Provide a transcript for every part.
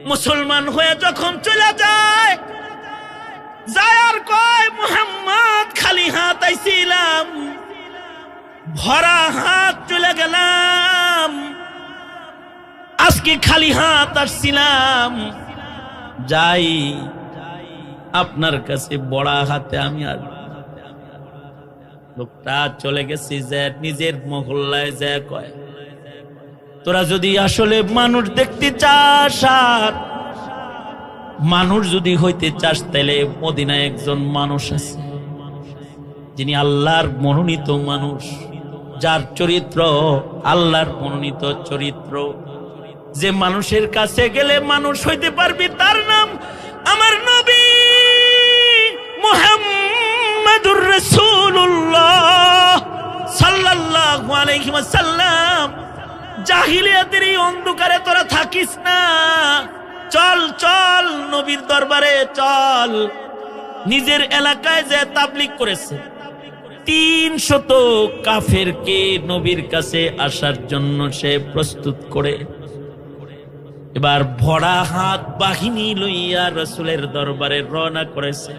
মুসলমান হয়ে যখন চলে যায়, যায় আর কয় মুহাম্মদ খালি হাত আইছিলাম, ভরা হাত চলে গেলাম, আজকে খালি হাত আসছিলাম, যাই আপনার কাছে বড়া হাতে আমি আর। লোকটা চলে গেছে, যে নিজের মহল্লায় যায় কয়, তোরা যদি আসলে মানুষ দেখতে চাস আর মানুষ যদি হইতে চাস, তাহলে মদিনায় একজন মানুষ আছে যিনি আল্লাহর মনোনীত মানুষ, যার চরিত্র আল্লাহর মনোনীত চরিত্র, যে মানুষের কাছে গেলে মানুষ হইতে পারবি, তার নাম আমার নবী মুহাম্মাদুর রাসূলুল্লাহ সাল্লাল্লাহু আলাইহি ওয়াসাল্লাম। জাহিলিয়াতের এই অন্ধকারে তোরা থাকিস না, চল চল নবীর দরবারে চল। নিজের এলাকায় যে তাবলীগ করেছে, 300 কাফেরকে নবীর কাছে আসার জন্য সে প্রস্তুত করে এবার ভরা হাত বাহিনী লইয়া রাসূলের দরবারে রওনা করেছে।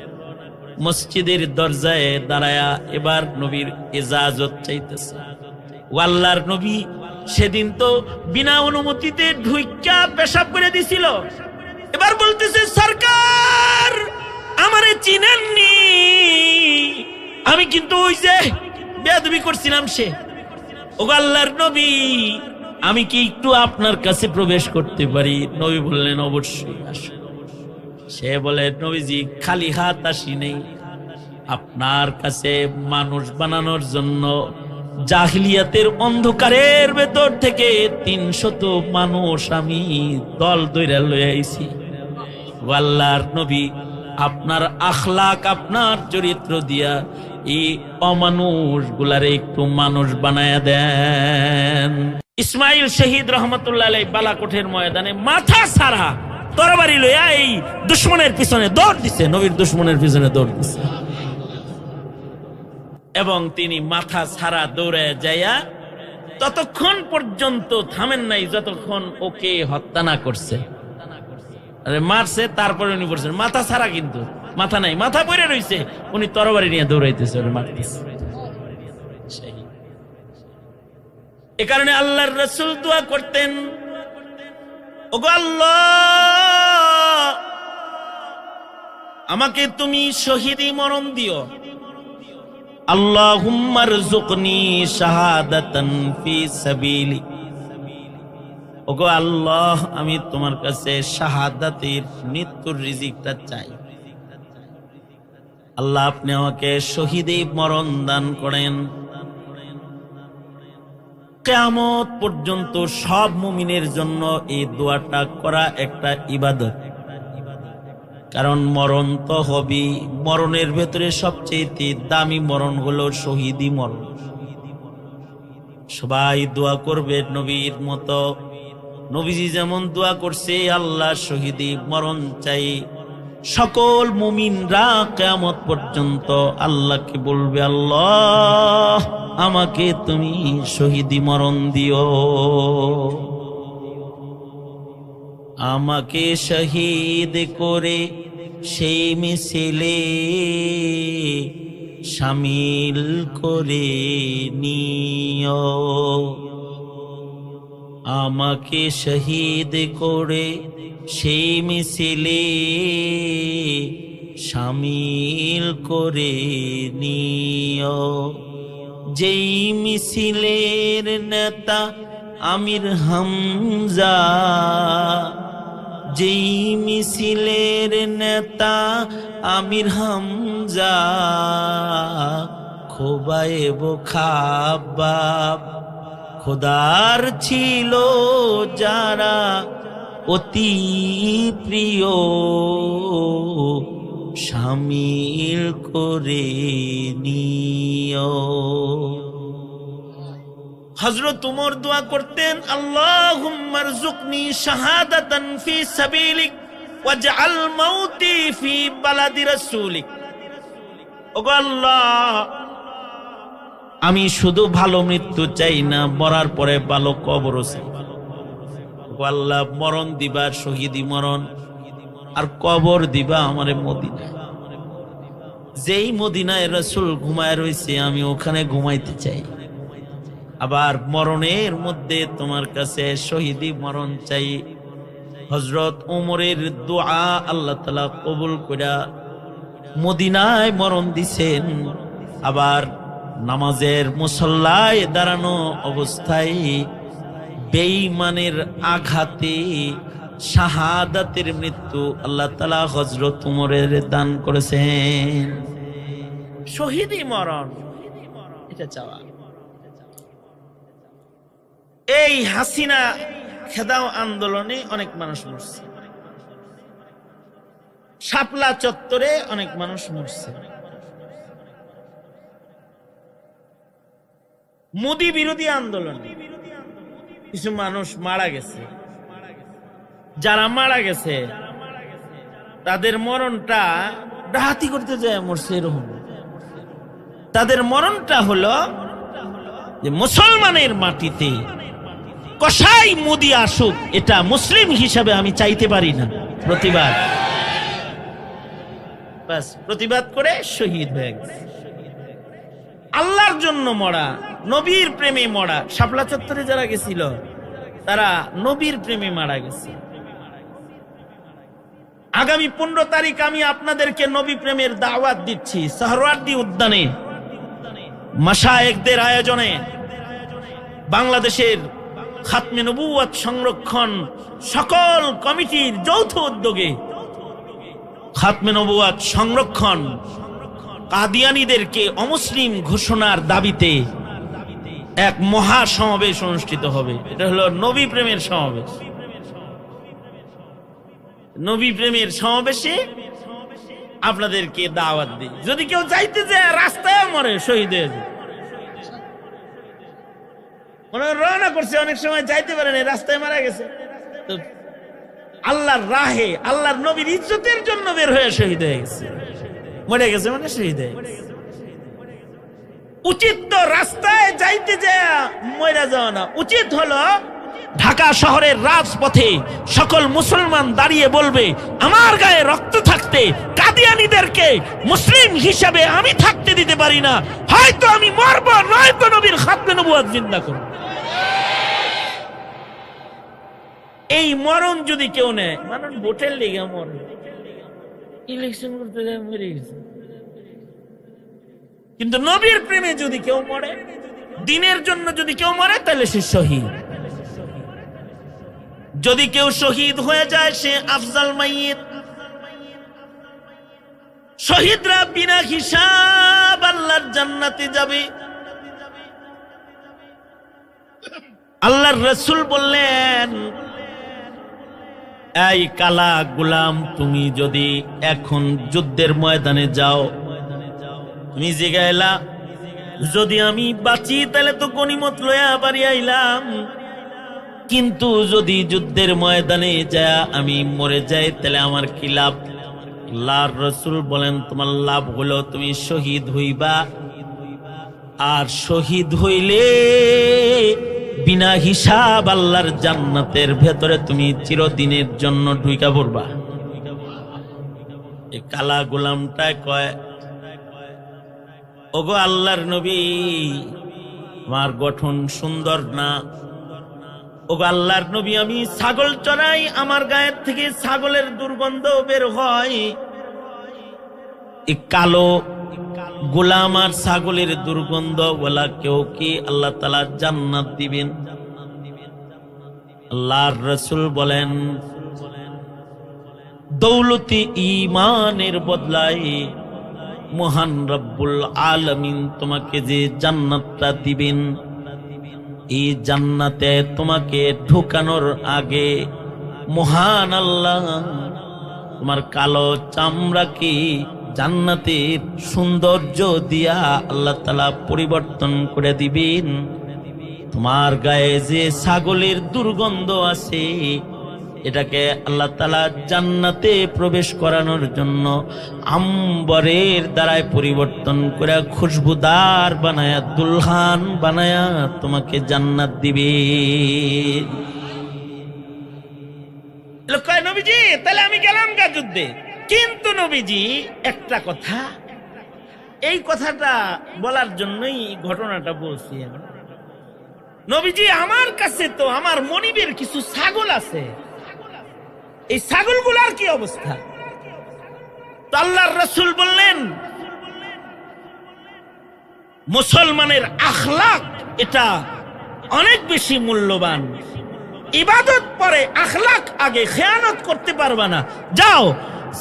মসজিদের দরজায় দাঁড়ায়া এবার নবীর ইজাজত চাইতেছে। আল্লাহর নবী সেদিন তো বিনা অনুমতিতে ঢুইকা পেশাব করে দিছিল, এবার বলতেছে সরকার আমারে চিনেননি, আমি কিন্তু ওই যে বেয়াদবি করছিলাম সে। ও আল্লাহর নবী আমি কি একটু আপনার কাছে প্রবেশ করতে পারি? নবী বললেন অবশ্যই আসো। সে বলে নবীজি খালি হাত আসি নেই, আপনার কাছে মানুষ বানানোর জন্য জাহিলিয়াতের অন্ধকারের ভেতর থেকে 300 মানুষ আমি দল দইরা লয়ে আইছি। আল্লাহর নবী আপনার আখলাক, আপনার চরিত্র দিয়া এই অমানুষ গুলারে একটু মানুষ বানায়া দেন। ইসমাইল শহীদ রহমতুল্লাহ আলাইহি বালাকোটের ময়দানে মাথা ছাড়া তরবারি লইয়া এই দুশমনের পিছনে দৌড় দিছে, নবীর দুশমনের পিছনে দৌড় দিছে, এবং তিনি মাথা ছাড়া দৌড়ে যাইয়া ততক্ষণ পর্যন্ত থামেন নাই যতক্ষণ ওকে হত্যা না করছে। মারছে, তারপরে উনি বলছেন মাথা ছাড়া, কিন্তু মাথা নাই, মাথা পড়ে রয়েছে, উনি তরবারি নিয়ে দৌড়াইতেছে, মারতেছে। এ কারণে আল্লাহর রাসূল দোয়া করতেন, ওগো আল্লাহ আমাকে তুমি শহীদি মরণ দিও, আল্লাহুম্মা রযুকনি শাহাদাতান ফি সাবিলি। ওগো আল্লাহ আমি তোমার কাছে শাহাদাতের মৃত্যুর রিজিকটা চাই, আল্লাহ আপনি আমাকে শহীদি মরণ দান করেন। কিয়ামত পর্যন্ত সব মুমিনের জন্য এই দোয়াটা করা একটা ইবাদত, কারণ মরণ তো হবে, মরণের ভেতরে সবচেয়ে দামি মরণ হলো শহীদি মরণ। সবাই দোয়া করবে নবীর মতো, নবীজি যেমন দোয়া করছে আল্লাহ শহীদি মরণ চাই। সকল মুমিনরা কিয়ামত পর্যন্ত আল্লাহকে বলবে, আল্লাহ আমাকে তুমি শহীদি মরণ দিও, আমাকে শহীদ করে সেই মিছিলে শামিল করে নিও, আমাকে শহীদ করে সেই মিছিলে শামিল করে নিও। যেই মিছিলের নেতা আমির হামজা, যেই মিছিলের নেতা আমির হামজা, খোবায়েব খাব্বাব, খোদার ছিল যারা অতি প্রিয়, শামিল করে নিও। হযরত উমর দোয়া করতেন, আল্লাহুম্মা রযুকনি শাহাদাতান ফি সাবিলিক ওয়াজআল মাউতি ফি বালাদি রাসূলিক। ওগো আল্লাহ আমি শুধু ভালো মৃত্যু চাই না, মরার পরে ভালো কবর চাই। আল্লাহ মরণ দিবা শহীদি মরণ, আর কবর দিবা আমারে মদিনায়। যেই মদিনায় রাসূল ঘুমায় রয়েছে আমি ওখানে ঘুমাইতে চাই। আবার মরণের মধ্যে তোমার কাছে শহীদি মরণ চাই। হযরত ওমরের দোয়া আল্লাহ তাআলা কবুল কইরা মদিনায় মরণ দিছেন। আবার নামাজের মুসল্লায় দাঁড়ানো অবস্থায় বেঈমানের আঘাতে শাহাদাতের মৃত্যু আল্লাহ তাআলা হযরত ওমরের দান করেছেন। শহীদি মরণ এটা চাওয়া। এই হাসিনা খেদাও আন্দোলনে অনেক মানুষ মরছে, শাপলা চত্বরে অনেক মানুষ মরছে, মোদি বিরোধী আন্দোলনে কিছু মানুষ মারা গেছে। যারা মারা গেছে তাদের মরণটা ডাহাতি করতে যায় মরছে এরকম। তাদের মরণটা হলো যে মুসলমানের মাটিতে কসাই মোদি আসুক, এটা মুসলিম হিসাবে আমি চাইতে পারি না। প্রতিবাদ, বাস প্রতিবাদ করে শহীদ হয়ে গেছে। আল্লাহর জন্য মরা, নবীর প্রেমে মরা। শাপলা চত্বরে যারা গেছিল তারা নবীর প্রেমে মারা গেছে। আগামী 15 তারিখ আমি আপনাদেরকে নবী প্রেমের দাওয়াত দিচ্ছি। সোহরাওয়ার্দী উদ্যানে মাশায়েখদের আয়োজনে বাংলাদেশের খাতমে নবুয়ত সংরক্ষণ সকল কমিটির যৌথ উদ্যোগে খাতমে নবুয়ত সংরক্ষণ কাদিয়ানীদেরকে অমুসলিম ঘোষণার দাবিতে এক মহা সমাবেশ অনুষ্ঠিত হবে। এটা হলো নবী প্রেমের সমাবেশ। নবী প্রেমের সমাবেশে আপনাদেরকে দাওয়াত দিই। যদি কেউ যাইতে যায় রাস্তায় মরে শহীদ হয়ে যায়, রওনা করছে অনেক সময় যাইতে পারে না, রাস্তায় মারা গেছে, তো আল্লাহর রাহে আল্লাহর নবীর ইজ্জতের জন্য বের হয়ে শহীদ হয়ে গেছে, মরে গেছে মানে শহীদ হয়ে গেছে। উচিত তো রাস্তায় যাইতে যায় মরে যাওয়া না, উচিত হলো ঢাকা শহরের রাজপথে সকল মুসলমান দাঁড়িয়ে বলবে আমার গায়ে রক্ত থাকতে কাদিয়ানীদেরকে মুসলিম হিসাবে আমি থাকতে দিতে পারি না, হয়তো আমি মরবো, নয়তো নবীর খাতমে নবুয়ত জিন্দা করব। এই মরণ যদি কেউ নেয়, মানুষ ভোটের লেগে মরে, ইলেকশন করতে যায় মরে গেছে, কিন্তু নবীর প্রেমে যদি কেউ মরে, দিনের জন্য যদি কেউ মরে, তাহলে সে শহীদ। যদি কেউ শহীদ হয়ে যায় সে আফজাল মাইয়িত। শহীদরা বিনা হিসাব আল্লাহর জান্নাতে যাবে। আল্লাহর রাসূল বললেন, এই কালা গোলাম, তুমি যদি এখন যুদ্ধের ময়দানে যাও, তুমি জিগাইলা যদি আমি বাঁচি তাহলে তো গনিমত লইয়া বাড়ি আইলাম, কিন্তু যদি যুদ্ধের ময়দানে যায় আমি মরে যাই তাহলে আমার কি লাভ? আল্লাহর রাসূল বলেন, তোমার লাভ হলো তুমি শহীদ হইবা, আর শহীদ হইলে বিনা হিসাব আল্লাহর জান্নাতের ভেতরে তুমি চিরদিনের জন্য ঢুইকা পড়বা। এই কালা গোলামটা কয়, ওগো আল্লাহর নবী, আমার গঠন সুন্দর না। ওগো আল্লাহর নবী, আমি ছাগল চড়াই, আমার গায়ের থেকে ছাগলের দুর্গন্ধ বের হয়। এই কালো গোলাম আর ছাগলের দুর্গন্ধ বলা কেউ কি আল্লাহ তাআলা জান্নাত দিবেন? আল্লাহর রাসূল বলেন, দৌলতি ঈমানের বদলায় মহান রব্বুল আলামিন তোমাকে যে জান্নাতটা দিবেন, এই জান্নাতে তোমাকে ঢোকানোর আগে মহান আল্লাহ তোমার কালো চামড়াকে জান্নাতের সৌন্দর্য দিয়া আল্লাহ তাআলা পরিবর্তন করে দিবেন। তোমার গায়ে যে ছাগলের দুর্গন্ধ আছে এটাকে আল্লাহ তাআলা জান্নাতে প্রবেশ করানোর জন্য আম্বরের দ্বারায় পরিবর্তন করে খুশবুদার বানায়া, দুলহান বানায়া তোমাকে জান্নাত দিবে। কয় নবীজি তাহলে আমি গেলাম গা যুদ্ধে। কিন্তু নবীজি একটা কথা, এই কথাটা বলার জন্যই ঘটনাটা বলছি। নবীজি আমার কাছে তো আমার মনিবের কিছু ছাগল আছে, এই ছাগলগুলার কি অবস্থা? তো আল্লাহর রাসূল বললেন মুসলমানের আখলাক এটা অনেক বেশি মূল্যবান। ইবাদত পরে আখলাক আগে, খেয়ানত করতে পারবা না। যাও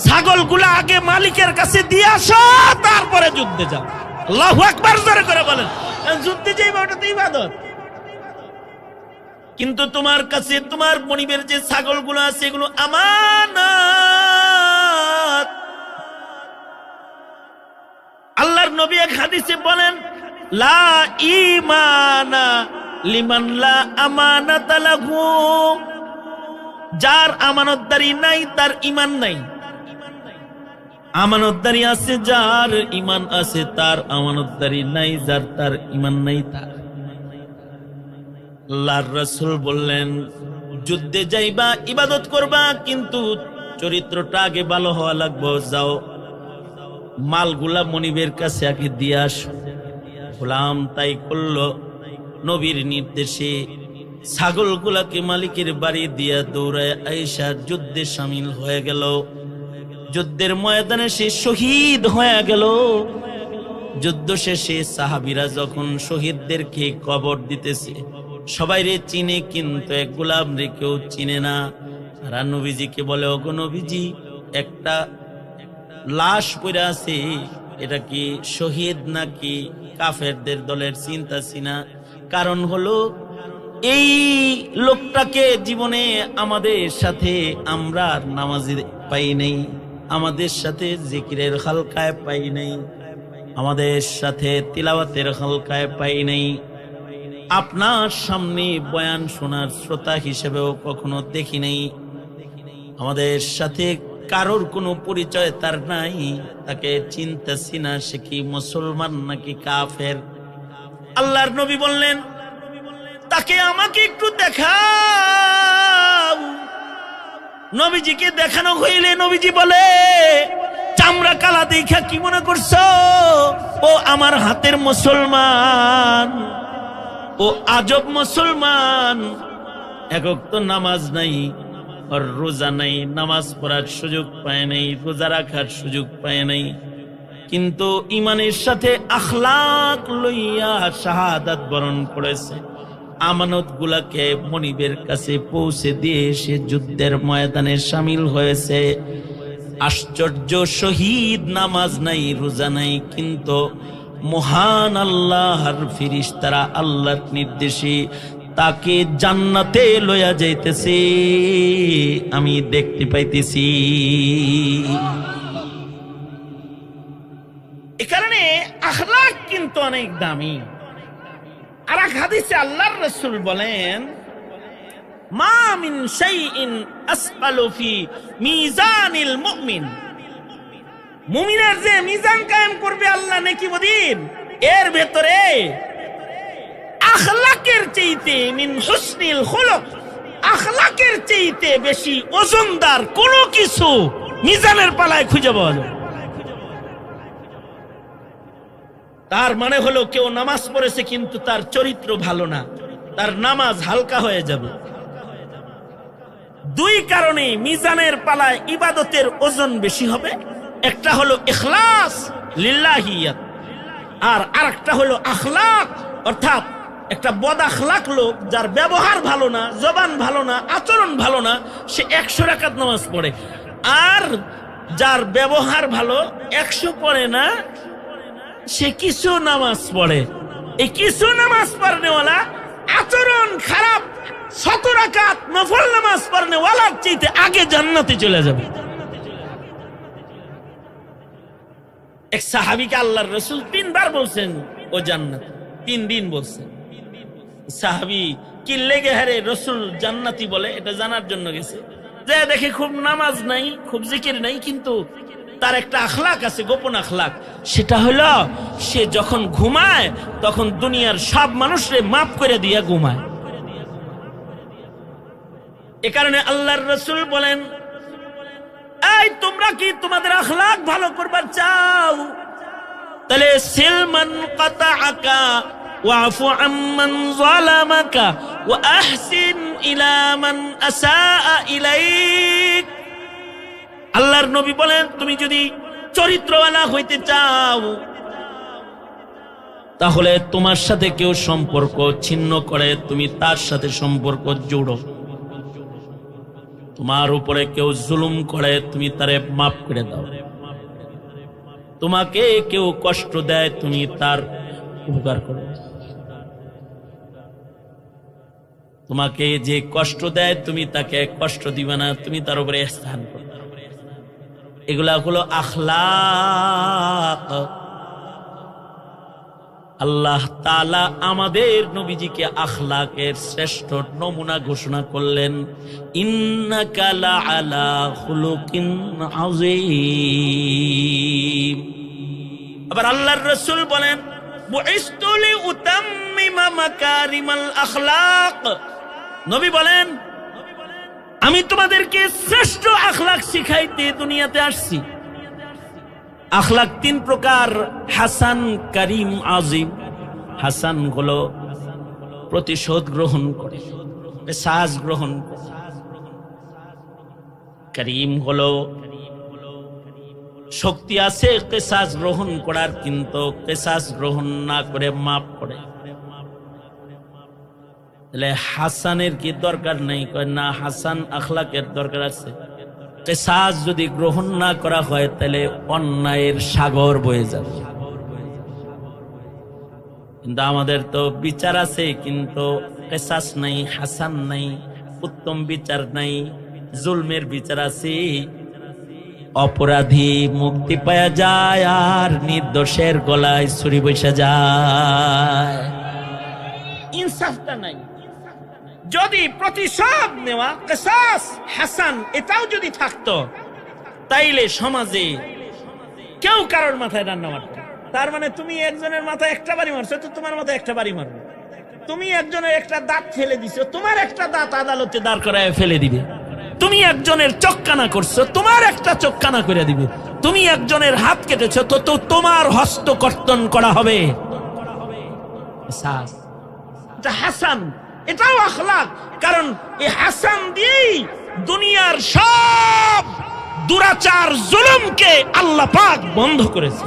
ছাগলগুলা আগে মালিকের কাছে দিয়ে আসো, তারপরে যুদ্ধে যাও। আল্লাহু আকবার জোরে করে বলেন। যুদ্ধে যাইবা ওটা তো ইবাদত। কিন্তু তোমার কাছে তোমার মনিবের যে ছাগলগুলো আছে এগুলো আমানত। আল্লাহর নবী এক হাদিসে বলেন লা ঈমানা লিমান লা আমানাতা লাহু, যার আমানতদারি নাই তার ঈমান নাই। আমানতদারি আছে যার, ঈমান আছে তার। আমানতদারি নাই যার, তার ঈমান নাই তার। আল্লাহর রাসূল বললেন যুদ্ধে যাইবা, ইবাদত করবা, কিন্তু চরিত্রটা আগে ভালো হওয়া লাগবে। যাও মালগুলা মনিবের কাছে আগে দিয়ে আসো। গোলাম তাই করলো। নবীর নির্দেশে ছাগলগুলাকে মালিকের বাড়ি দিয়া দৌড়ায় আয়েশা যুদ্ধে শামিল হয়ে গেল। যুদ্ধের ময়দানে সে শহীদ হয়ে গেল। যুদ্ধ শেষে সাহাবীরা যখন শহীদদেরকে কবর দিতেছে, সবাই রে চিনে, কিন্তু এক গোলাম রে কেউ চিনে না। তারা নবীজিকে বলে ওগো নবীজি, একটা লাশ পড়ে আছে, এটা কি শহীদ নাকি কাফেরদের দলের চিন্তা চিনা? কারণ হলো এই লোকটাকে জীবনে আমাদের সাথে আমরা নামাজে পাই নাই, আমাদের সাথে জিকিরের হালকায় পাই নাই, আমাদের সাথে তিলাওয়াতের হালকায় পাই নাই, আপনার সামনে বয়ান শোনার শ্রোতা হিসেবেও কখনো দেখি নাই, আমাদের সাথে কারোর কোনো পরিচয় তার নাই, তাকে চিনতেছি না সে কি মুসলমান নাকি কাফের। আল্লাহর নবী বললেন তাকে আমাকে একটু দেখাও। নবীজিকে দেখানো হইলে নবীজি বলে চামড়া কালা দেখা কি মনে করছো? ও আমার হাতের মুসলমান, ও আজব মুসলমান। একক তো নামাজ নাই, আর রোজা নাই, নামাজ পড়ার সুযোগ পায় নাই, রোজা রাখার সুযোগ পায় নাই, কিন্তু ইমানের সাথে আখলাক লইয়া শাহাদাত বরণ করেছে। আমানত গুলাকে মনিবের কাছে পৌঁছে দিয়ে সে যুদ্ধের ময়দানে শামিল হয়েছে। আশ্চর্য, শহীদ, নামাজ নাই, রোজা নাই, কিন্তু মহান আল্লাহর ফেরেশতারা আল্লাহর নির্দেশে তাকে জান্নাতে লইয়া যাইতেছে, আমি দেখতে পাইতেছি। এ কারণে আখলাক কিন্তু অনেক দামি। আর এক হাদিসে আল্লাহর রাসূল বলেন মা মিন শাইইন আসকালু ফি মিজানিল মুমিন, মুমিনের যে মিজান কায়েম করবে আল্লাহ নেকি বদিন, এর ভেতরে আখলাকের চাইতে মিন হুসনিল খুলুক, আখলাকের চাইতে বেশি ওজনদার কোনো কিছু মিজানের পালায় খুঁজে পাওয়া যায়। তার মানে হলো কেউ নামাজ পড়েছে কিন্তু তার চরিত্র ভালো না, তার নামাজ হালকা হয়ে যাবে। দুই কারণে মিজানের পালায় ইবাদতের ওজন বেশি হবে। একটা হলো ইখলাস লিল্লাহিয়াত, আর আরেকটা হলো আখলাক, অর্থাৎ একটা বদ আখলাক লোক যার ব্যবহার ভালো না, জবান ভালো না, আচরণ ভালো না, সে 100 রাকাত নামাজ পড়ে। আর যার ব্যবহার ভালো 100 পড়ে না, সে কিছু নামাজ পড়ে। এই কিছু নামাজ পড়নেওয়ালা আচরণ খারাপ 100 রাকাত নফল নামাজ পড়নেওয়ালার চাইতে আগে জান্নাতে চলে যাবে। এক সাহাবীকে আল্লাহর রাসূল 3 বার বলছেন ও জান্নাত, 3 দিন বলছেন। সাহাবী কি লেগে হারে রাসূল জান্নাতি বলে এটা জানার জন্য গেছে, যে দেখে খুব নামাজ নাই, খুব জিকির নাই, কিন্তু তার একটা আখলাক আছে, গোপন আখলাক। সেটা হলো সে যখন ঘুমায় তখন দুনিয়ার সব মানুষরে মাফ করে দিয়া ঘুমায়। এ কারণে আল্লাহর রাসূল বলেন, এই তোমরা কি তোমাদের আখলাক ভালো করবার চাও, তাহলে সিলমান কাতাআকা ওয়াফু আম্মান যালামাকা ওয়া আহসিন ইলা মান আসাআ ইলাইক। আল্লাহর নবী বলেন, তুমি যদি চরিত্রওয়ালা হইতে চাও তাহলে তোমার সাথে কেউ সম্পর্ক ছিন্ন করে তুমি তার সাথে সম্পর্ক জোড়ো। তোমার উপরে কেউ জুলুম করে তুমি তারে মাফ করে দাও। তোমাকে কেউ কষ্ট দেয় তুমি তার উপকার করো। তোমাকে যে কষ্ট দেয় তুমি তাকে কষ্ট দিবে না, তুমি তার উপরে ইহসান করো। এগুলা হলো আখলাক। আল্লাহ তাআলা আমাদের নবীজিকে আখলাকের শ্রেষ্ঠ নমুনা ঘোষণা করলেন, ইন্নাকা লাআলা খুলুকিন আযীম। আবার আল্লাহর রাসূল বলেন, বুইসতু লিউতাম্মিমা মাকারিমাল আখলাক। নবী বলেন, আমি তোমাদেরকে শ্রেষ্ঠ আখলাক শিখাইতে দুনিয়াতে আসছি। আখলাক তিন প্রকার, হাসান, করিম, আজিম। হাসান হলো প্রতিশোধ গ্রহণ করে, পেশাজ গ্রহণ করে। করিম হলো শক্তি আছে পেশাজ গ্রহণ করার, কিন্তু পেশাজ গ্রহণ না করে মাফ করে। তাহলে হাসানের কি দরকার নেই? কয় না, হাসান আখলাকের দরকার আছে। কেসাস যদি গ্রহণ না করা হয় তাহলে অন্যায়ের সাগর বয়ে যাবে। কিন্তু আমাদের তো বিচার আছে, কিন্তু কেসাস নাই, হাসান নাই, উত্তম বিচার নাই, জুলমের বিচার আছে। অপরাধী মুক্তি পাওয়া যায় আর নির্দোষের গলায় ছুরি বসে যায়। ইনসাফটা নাই। যদি প্রতিশোধ নেওয়া, কিসাস, হাসান এটাও যদি থাকতো তাইলে সমাজে কেউ কারোর মাথায় রান্না মারত। তার মানে তুমি একজনের মাথায় একটা বাড়ি মারছো তো তোমার মাথায় একটা বাড়ি মারবে। তুমি একজনের একটা দাঁত ফেলে দিছো, তোমার একটা দাঁত আদালতে দাঁড় করায় ফেলে দিবে। তুমি একজনের চোখকানা করছো, তোমার একটা চোখকানা করে দিবে। তুমি একজনের হাত কেটেছো তো তোমার হস্ত কর্তন করা হবে। কিসাস, এটা হাসান, এটাও আখলাক। কারণ এই হাসান দিয়েই দুনিয়ার সব দুরাচার জুলুমকে আল্লাহ পাক বন্ধ করেছে।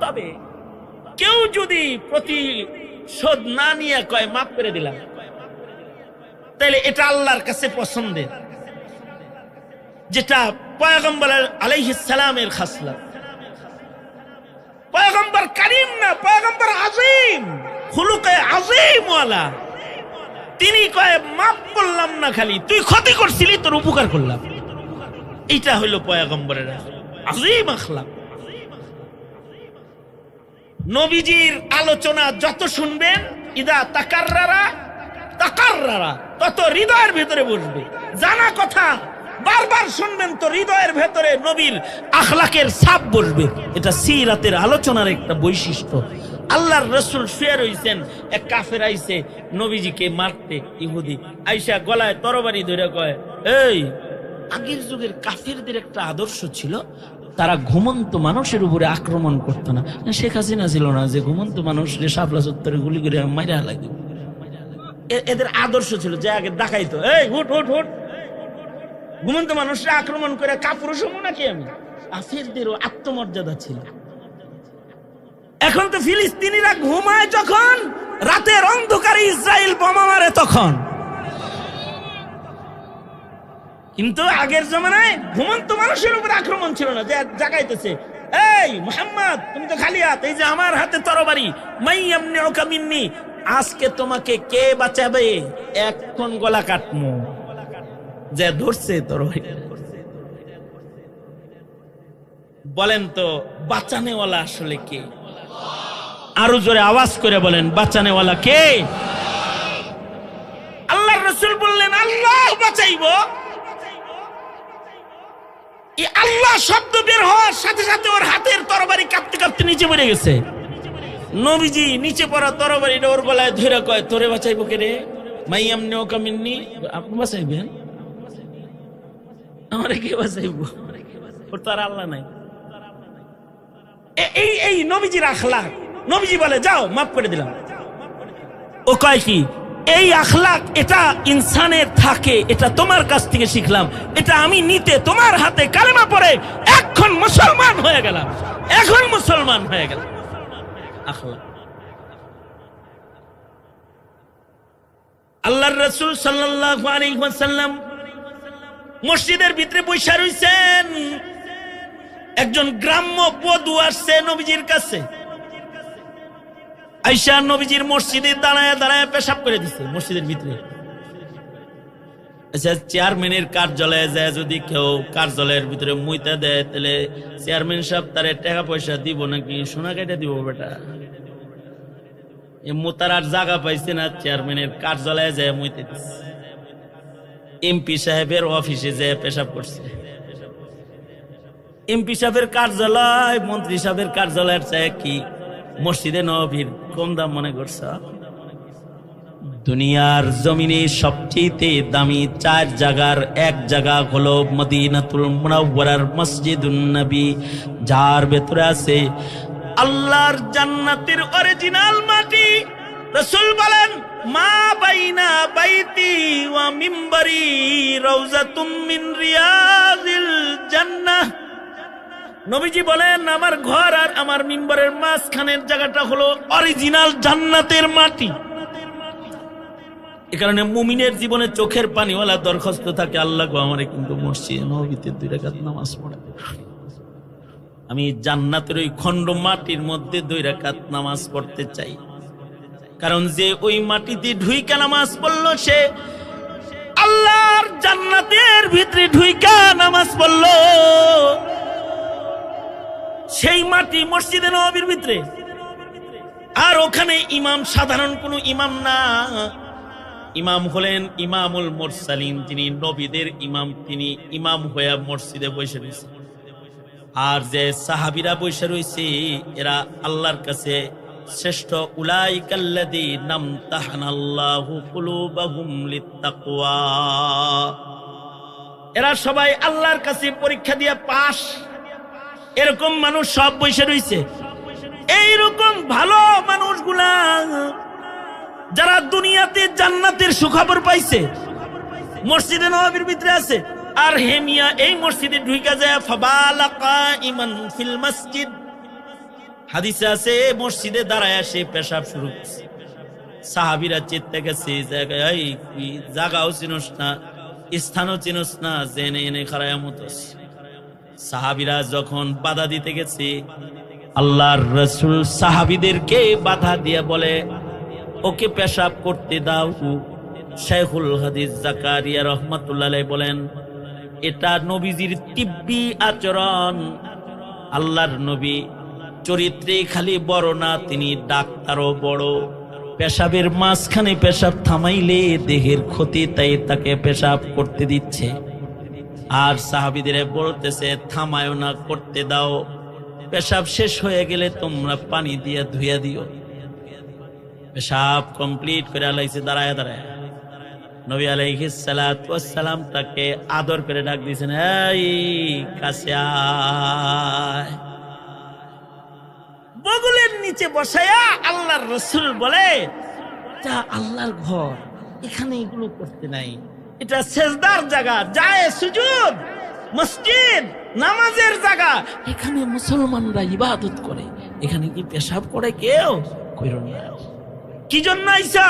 তবে কেউ যদি প্রতিশোধ না নিয়ে কয় মাফ করে দিলাম, তাহলে এটা আল্লাহর কাছে পছন্দের, যেটা পয়গম্বর আলাইহিস সালামের খাসলাত। পয়গম্বর করিম না, পয়গম্বর আযীম, খুলুকে আযীম ওয়ালা। তিনি কয় মাফ করলাম না, খালি তুই ক্ষতি করছিলি, তোর উপকার করলাম। এইটা হইল পয়গম্বরের আযীম আখলাক। নবীজির আলোচনা যত শুনবেন, ইদা তাকাররারা তত হৃদয়ের ভেতরে বসবে। জানা কথা বারবার শুনবেন তো হৃদয়ের ভেতরে নবীর আখলাকের ছাপ বসবে। এটা সিরাতের আলোচনার একটা বৈশিষ্ট্য। আল্লাহর রাসূল শুয়ে রইছেন, এক কাফের আইছে নবীজিকে মারতে। ইহুদি আইসা গলায় তরবারি ধরে কয়, এই আগের যুগের কাফেরদের একটা আদর্শ ছিল, তারা ঘুমন্ত মানুষের উপরে আক্রমণ করতো না। শেখ হাসিনা ছিল না যে ঘুমন্ত মানুষ শাপলা চত্বরে গুলি করে মাইরা লাগে। এদের আদর্শ ছিল যে আগে দেখাইতো, এই হুট হুট হুট, ঘুমন্ত মানুষরা আক্রমণ করে কাপুরুষ হবো নাকি আমি? কাফেরদেরও আত্মমর্যাদা ছিল। এখন তো ফিলিস্তিনিরা ঘুমায় যখন, রাতের অন্ধকারে ইসরায়েল বোমা মারে তখন। কিন্তু আগের জমানায় ঘুমন্ত মানুষের উপর আক্রমণ ছিল না, যে জাগাইতেছে, এই মুহাম্মদ তুমি তো খালি হাত, এই যে আমার হাতে তরবারি, মাইয়ামনিউকা মিন্নি, আজকে তোমাকে কে বাঁচাবে? এখন গলা কাটমু। যে ধরছে তরবারি, বলেন তো বাঁচানেওয়ালা আসলে কে? আরো জোরে আওয়াজ করে বলেন, বাঁচানেওয়ালা কে? আল্লাহর রাসূল বললেন, আল্লাহ বাঁচাইবো। এই আল্লাহ শব্দ বের হওয়ার সাথে সাথে ওর হাতের তরবারি কাঁপতে কাঁপতে নিচে পড়ে গেছে। নবীজি নিচে পড়া তরবারিটা ওর গলায় ধরে কয়, তোরে বাঁচাইবো কে রে? মাইয়ামনি ও কামিননি, আপনি বাঁচাইবেন, আমারে কে বাঁচাইব? ওর তো আর আল্লাহ নাই। এই নবীজির আখলাক, নবীজি বলে যাও মাফ করে দিলাম। ও কয় কি এই আখলাক এটা ইনসানের থাকে, এটা তোমার কাছ থেকে শিখলাম, এটা আমি নিতে তোমার হাতে কালেমা পড়ে এখন মুসলমান হয়ে গেলাম, এখন মুসলমান হয়ে গেলাম। আখলাক। আল্লাহর রাসূল সাল্লাল্লাহু আলাইহি ওয়াসাল্লাম মসজিদের ভিতরে বসে রইছেন, একজন গ্রাম্য বধূ আসছে নবীজির কাছে। আয়েশা নবীজির মসজিদে দাঁড়ায় দাঁড়ায় পেশাব করে দিচ্ছে মসজিদের ভিতরে। আচ্ছা, চেয়ারম্যানের কার্যালয়ে যায় যদি কেউ কার্যালয়ের ভিতরে মুইতা দেয়, তাহলে চেয়ারম্যান সাহেব তারে টাকা পয়সা দিব নাকি সোনা কেটে দিব? বেটা এ মোতার আর জায়গা পাইছে না, চেয়ারম্যানের কার্যালয়ে যায় মুইতে দিচ্ছে। এমপি সাহেবের অফিসে যায় পেশাব করছে। এমপি সাহেবের কার্যালয় মন্ত্রী সাহেবের কার্যালয়ের চায় কি মসজিদে নববীর কম দাম মনে করছ? দুনিয়ার জমিনে সবচেয়ে দামি 4 জায়গার এক জায়গা হলো মদিনাতুল মুনাওয়ারার মসজিদুন নবী, যার ভেতরে আছে আল্লাহর জান্নাতের অরিজিনাল মাটি। রাসূল বলেন মা বাইনা বাইতি ওয়া মিম্বারি রাউযাতুম মিন রিয়াজিল জান্নাহ। নবীজি বলেন আমার ঘর আর আমার মিম্বরের মাঝখানের জায়গাটা হলো অরিজিনাল জান্নাতের মাটি। এ কারণে মুমিনের জীবনে চোখের পানিওয়ালা দরখাস্ত থাকে, আল্লাহ গো আমারে কিন্তু মসজিদে নববীতে 2 রাকাত নামাজ পড়া, আমি জান্নাতের ওই খণ্ড মাটির মধ্যে 2 রাকাত নামাজ পড়তে চাই। কারণ যে ওই মাটিতে ঢুইকা নামাজ পড়লো সে আল্লাহর জান্নাতের ভিতরে ঢুইকা নামাজ পড়লো। সেই মাটি মসজিদে নববীর ভিতরে, আর ওখানে ইমাম সাধারণ কোন ইমাম না, ইমাম হলেন ইমামুল মুরসালিন, যিনি নবীদের ইমাম, তিনি ইমাম হয়ে মসজিদে বসে রয়েছে। আর যে সাহাবীরা বসে রয়েছে এরা আল্লাহর কাছে শ্রেষ্ঠ। উলাইকাল্লাযীনা ইমতাহানাল্লাহু কুলুবাহুম লিত্তাকওয়া, এরা সবাই আল্লাহর কাছে পরীক্ষা দিয়ে পাস। এরকম মানুষ সব বসে রয়েছে। এইরকম ভালো মানুষগুলা যারা দুনিয়াতে জান্নাতের সুখবর পাইছে মসজিদে নববীর ভিতরে আছে। আর হেমিয়া এই মসজিদে ঢুইকা যায় ফাবালাকা ইমান ফিল মসজিদ, হাদিসে আছে মসজিদে দাঁড়ায় সে পেশাব শুরু করছে। সাহাবীরা চিৎতে গেছে, এই জায়গাও চিনোস না, স্থানও চিনোস না, জেনে এনে খারায়া মতস। সাহাবীরা যখন বাধা দিতে গেছে, আল্লাহর রাসূল সাহাবীদেরকে বাধা দিয়ে বলে ওকে পেশাব করতে দাও। শাইখুল হাদিস জাকারিয়া রাহমাতুল্লাহ আলাইহি বলেন এটা নবীজির তিব্বি আচরণ। আল্লাহর নবী চরিত্রে খালি বড় না, তিনি ডাক্তারও বড়। পেশাবের মাঝখানে পেশাব থামাইলে দেহের ক্ষতি, তাই তাকে পেশাব করতে দিচ্ছে। আর সাহাবীদের বলতেছে থামায়ও না, করতে দাও, পেশাব শেষ হয়ে গেলে তোমরা পানি দিয়ে ধুইয়া দিও। পেশাব কমপ্লিট করে আলাইছে দাঁড়ায় দাঁড়ায়। নবী আলাইহিস সালাতু ওয়াস সালাম তাকে আদর করে ডাক দিয়েছেন, এই কাছে আয়। বগলের নিচে বসায়া আল্লাহর রাসূল বলে যা আল্লাহর ঘর, এখানে এগুলো করতে নাই, এটা সেজদার জায়গা, যায় সুজুদ, মসজিদ, নামাজের জায়গা, এখানে মুসলমানরা ইবাদত করে, এখানে কি পেশাব করে কেউ? কইরো না। কি জন্য আইছা?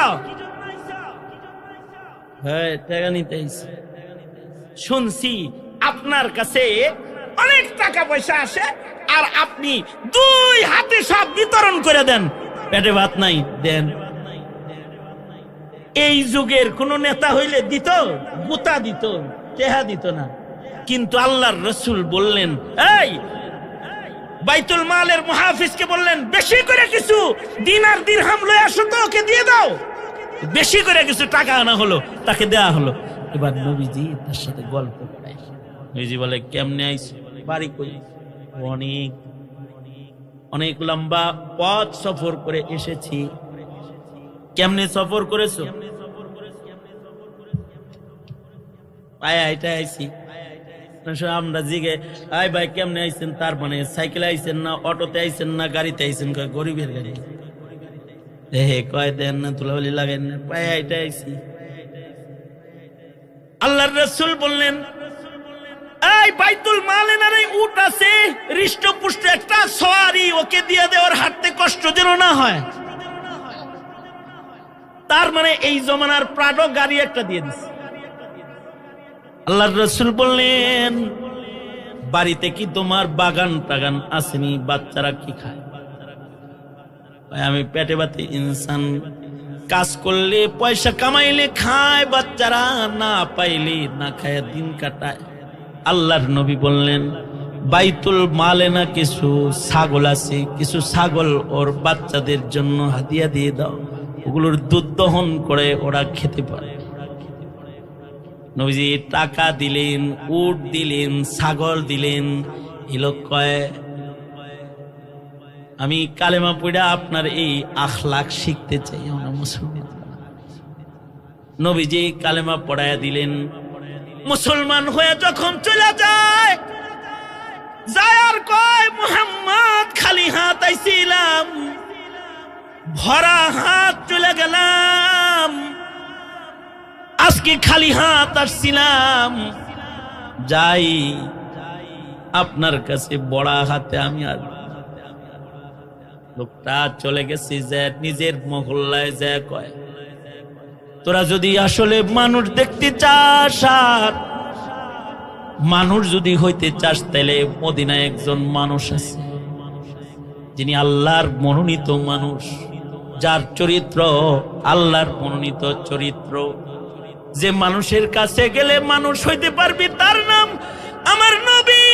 হ্যাঁ, টাকা নিতে আইছি। শুনছি আপনার কাছে অনেক টাকা পয়সা আসে আর আপনি 2 হাতে সব বিতরণ করে দেন, পেটে ভাত নাই দেন। এই যুগের কোন নেতা হইলে দিত, গুতা দিত, টেহা দিত না। কিন্তু আল্লাহর রাসূল বললেন, এই বাইতুল মালের মুহাফিজকে বললেন বেশি করে কিছু দিনার দিরহাম লয়ে আসো তো, ওকে দিয়ে দাও। বেশি করে কিছু টাকা আনা হলো, তাকে দেয়া হলো। এবার নবীজি তার সাথে গল্প করায়। নবীজি বলে কেমনে আইছো? বাড়ি কই? অনেক অনেক লম্বা পথ সফর করে এসেছি। কেমনে সফর করেছো? পায়ে হাইটা আইছি। আমরা জিগে আই ভাই কেমনে আইছেন, তার মানে সাইকেলে আইছেন না, অটোতে আইছেন না, গাড়িতে আইছেন? কয় গরিবের গাড়ি। কয় দেন না, তুলাবলি লাগেন না, পায়ে হাইটা আইছি। আল্লাহর রাসূল বললেন, এই বাইতুল মালে না রে উট আছে হৃষ্টপুষ্ট একটা সওয়ারি, ওকে দিয়ে দেওয়ার হাঁটতে কষ্ট যেন না হয়। তার মানে এই জমানার প্রাডো গাড়ি একটা দিয়ে দিছে। আল্লাহর রাসূল বললেন, বাড়িতে কি তোমার বাগান টাগান আসেনি? বাচ্চারা কি খায়? আমি পেটে বাতে ইনসান, কাজ করলে পয়সা কামাইলে খায়, বাচ্চারা না পাইলে না খায় দিন কাটায়। আল্লাহর নবী বললেন, বাইতুল মালে না কিছু ছাগল আছে, কিছু ছাগল ওর বাচ্চাদের জন্য হাদিয়া দিয়ে দাও, ওগুলোর দুধ দহন করে ওরা খেতে পারে। নবীজি টাকা দিলেন, উট দিলেন, ছাগল দিলেন। এই লোক কয়, আমি কালেমা পড়া আপনার এই আখলাক শিখতে চাই, আমরা মুসলমান। নবীজি কালেমা পড়ায়া দিলেন। মুসলমান হয়ে যখন চলে যায়, আর কয়, মুহাম্মদ খালি হাত আইছিলাম, ভরা হাত চলে গেলাম, আজকে খালি হাত আসছিলাম, যাই আপনার কাছে বড়া হাতে আমি আর। লোকটা চলে গেছে, যে নিজের মহল্লায় যায় কয়, তোরা যদি আসলে মানুষ দেখতে চাস আর মানুষ যদি হইতে চাস, তাহলে মদিনায় একজন মানুষ আছে, যিনি আল্লাহর মনোনীত মানুষ, যার চরিত্র আল্লাহর মনোনীত চরিত্র, যে মানুষের কাছে গেলে মানুষ হইতে পারবি, তার নাম আমার নবী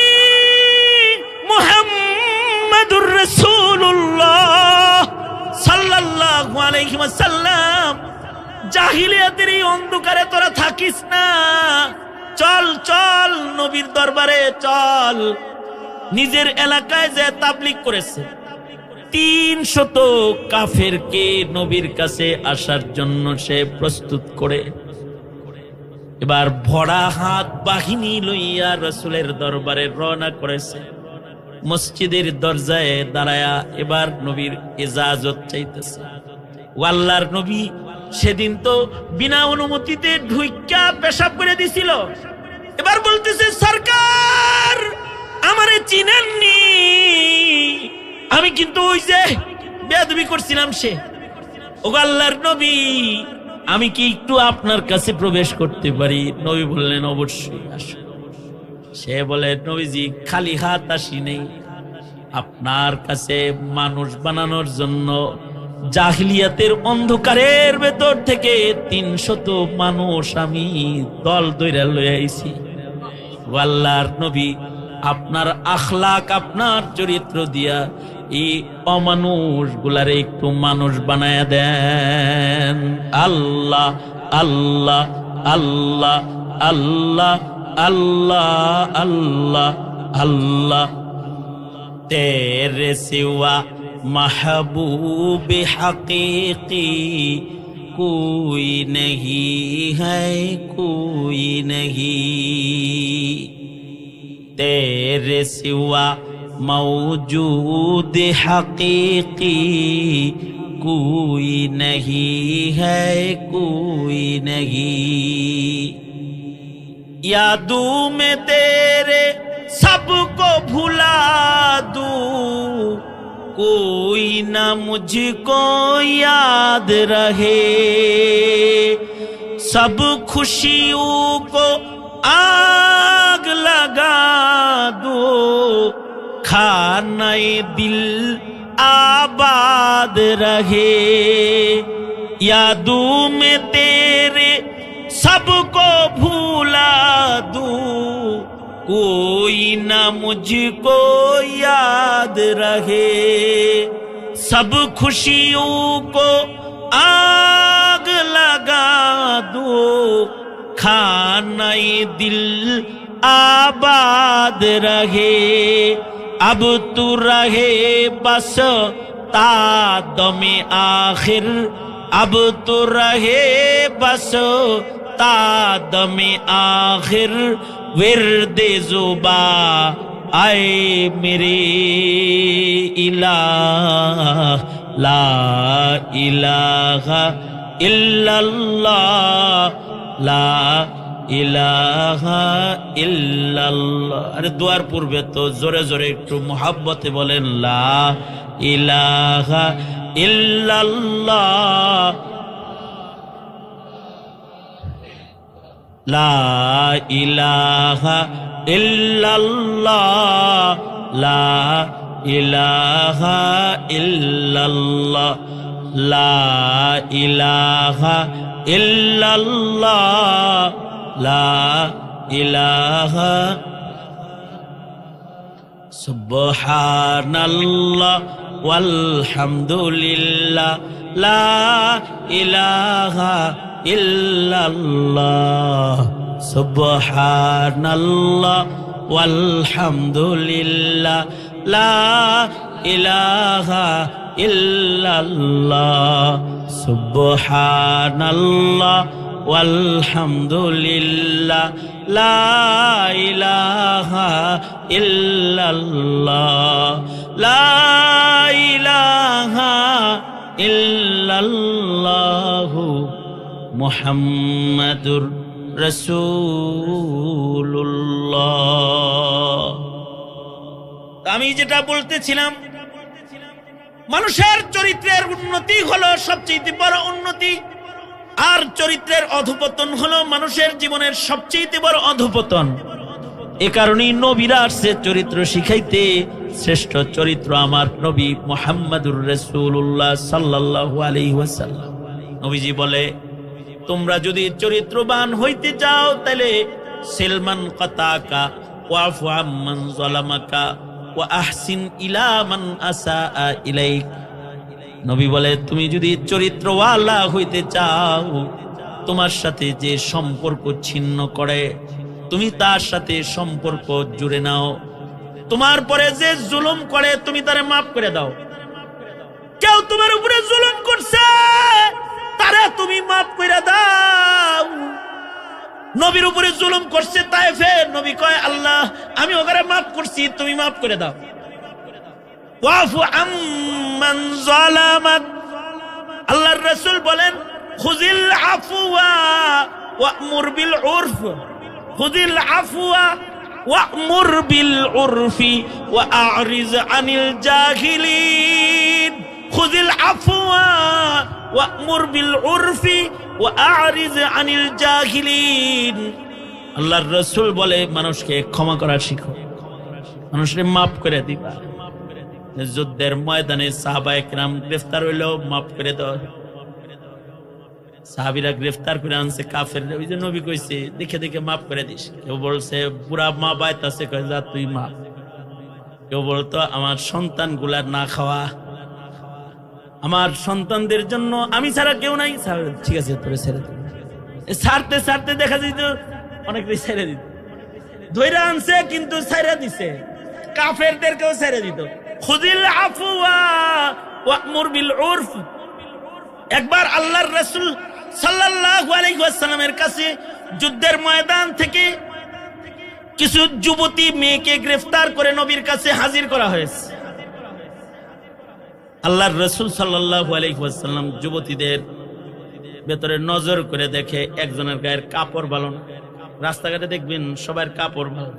মুহাম্মাদুর রাসূলুল্লাহ সাল্লাল্লাহু আলাইহি ওয়াসাল্লাম। জাহিলিয়াতের এই অন্ধকারে তোরা থাকিস না, চল চল নবীর দরবারে চল। নিজের এলাকায় যে তাবলীগ করেছে, 300 কাফেরকে নবীর কাছে আসার জন্য সে প্রস্তুত করে এবার ভরা হাত বাহিনী লইয়া রাসূলের দরবারে রওনা করেছে। মসজিদের দরজায় দাঁড়ায়া এবার নবীর ইজাজত চাইতেছে। আল্লাহর নবী সেদিন তো বিনা অনুমতিতে ঢুইকা পেশাব করে দিছিল, এবার বলতেছে, সরকার আমারে চিনেননি, আমি কিন্তু ওই যে বেয়াদবি করছিলাম সে। ও আল্লাহর নবী, আমি কি একটু আপনার কাছে প্রবেশ করতে পারি? নবী বললেন, অবশ্যই আসো। সে বলে, নবীজি খালি হাত আসি নেই, আপনার কাছে মানুষ বানানোর জন্য জাহিলিয়াতের অন্ধকারের ভেতর থেকে 300 মানুষ আমি দল দইরা লয়ে আইছি। আল্লাহর নবী, আপনার আখলাক, আপনার চরিত্র দিয়া এই অমানুষ গুলারে একটু মানুষ বানায়া দেন। আল্লাহ আল্লাহ আল্লাহ আল্লাহ আল্লাহ আল্লাহ আল্লাহ, তেরে সিওয়া महबूब हकीकी कोई नहीं है, कोई नहीं, तेरे सिवा मौजूद हकीकी कोई नहीं है, कोई नहीं, यादों में तेरे सबको भुला दूं, कोई ना मुझको याद रहे, सब खुशियों को आग लगा दो, खाने दिल आबाद रहे, यादों में तेरे सबको भूला दूं, कोई ना मुझको याद रहे, सब खुशियों को आग लगा दो, खाने दिल आबाद रहे, अब तू रहे बस ता दमे आखिर, अब तू रहे बस तादम आखिर विर्दे जुबा आए मेरे इलाह ला इलाहा इल्लल्लाह ला ইলাহা ইল্লাল্লাহ। আরে দোয়ার পূর্বে তো জোরে জোরে একটু মোহাব্বতে বলেন লা ইলাহা ইল্লাল্লাহ লা ইলাহা ইল্লাল্লাহ লা ইলাহা ইল্লাল্লাহ লা ইলাহা ইল্লাল্লাহ লা ইলাহা সুবহানাল্লাহ ওয়ালহামদুলিল্লাহ লা ইলাহা ইল্লাল্লাহ সুবহানাল্লাহ ওয়ালহামদুলিল্লাহ লা ইলাহা ইল্লাল্লাহ সুবহানাল্লাহ walhamdulillah la ilaha illallah la ilaha illallah muhammadur rasulullah। আমি যেটা বলতেছিলাম, মানুষের চরিত্রের উন্নতি হলো সবচেয়ে বড় উন্নতি, আর চরিত্রের অধঃপতন হলো মানুষের জীবনের সবচেয়ে বড় অধঃপতন। এ কারণেই নবীরা আসছে চরিত্র শিখাইতে। শ্রেষ্ঠ চরিত্র আমার নবী মুহাম্মাদুর রাসূলুল্লাহ সাল্লাল্লাহু আলাইহি ওয়াসাল্লাম। নবীজি বলে, তোমরা যদি চরিত্রবান হইতে চাও তাহলে সিলমান কাতাকা ওয়াফু আম্মান যালামাকা ওয়া আহসিন ইলা মান আসাআ ইলাইক। নবী বলে, তুমি যদি চরিত্রওয়ালা হইতে চাও, তোমার সাথে যে সম্পর্ক ছিন্ন করে তুমি তার সাথে সম্পর্ক জুড়ে নাও। তোমার পরে যে জুলুম করে তুমি তারে মাফ করে দাও। কেউ তোমার উপরে জুলুম করছে তারে তুমি মাফ করে দাও। নবীর উপরে জুলুম করছে তায়েফে, নবী কয়, আল্লাহ আমি ওকে মাফ করছি, তুমি মাফ করে দাও। ওয়াফু আম্মান যালামাক। আল্লাহর রাসূল বলেন, খুযিল আফওয়া ওয়া'মুর বিল উরফ, খুযিল আফওয়া ওয়া'মুর বিল উরফি ওয়া আ'রিজ আনিল জাহিলিন। খুযিল আফওয়া ওয়া'মুর বিল উরফি ওয়া আ'রিজ আনিল জাহিলিন। আল্লাহর রাসূল বলে, মানুষকে ক্ষমা করা শিখো, মানুষকে মাফ করে দিবা। যুদ্ধের ময়দানে সাহাবায়ে কেরাম গ্রেফতার হইলেও মাফ করে দাও। সাহাবীরা গ্রেফতার করে আনছে কাফের, ওই যে নবী কইছে দেখে দেখে মাফ করে দিস। কেউ বলছে বুড়া মা বাইতাছে, কয় যা তুই মাফ। কেউ বলতো আমার সন্তানগুলার না খাওয়া, আমার সন্তানদের জন্য আমি ছাড়া কেউ নাই। ঠিক আছে তোরে ছেড়ে দিই। ছাড়তে ছাড়তে দেখা যেত অনেকেই ছেড়ে দিত, ধৈরা আনছে কিন্তু ছেড়ে দিছে, কাফেরদেরকেও ছেড়ে দিত। খুযিল আফওয়া ওয়া'মুর বিল উরফ। একবার আল্লাহর রাসূল সাল্লাল্লাহু আলাইহি ওয়াসাল্লামের কাছে যুদ্ধের ময়দান থেকে কিছু যুবতী মেয়েকে গ্রেফতার করে নবীর কাছে হাজির করা হয়েছে। আল্লাহর রাসূল সাল্লাল্লাহু আলাইহি ওয়াসাল্লাম যুবতীদের ভেতরে নজর করে দেখে একজনের গায়ের কাপড় ভালো না। রাস্তাঘাটে দেখবেন সবার কাপড় ভালো,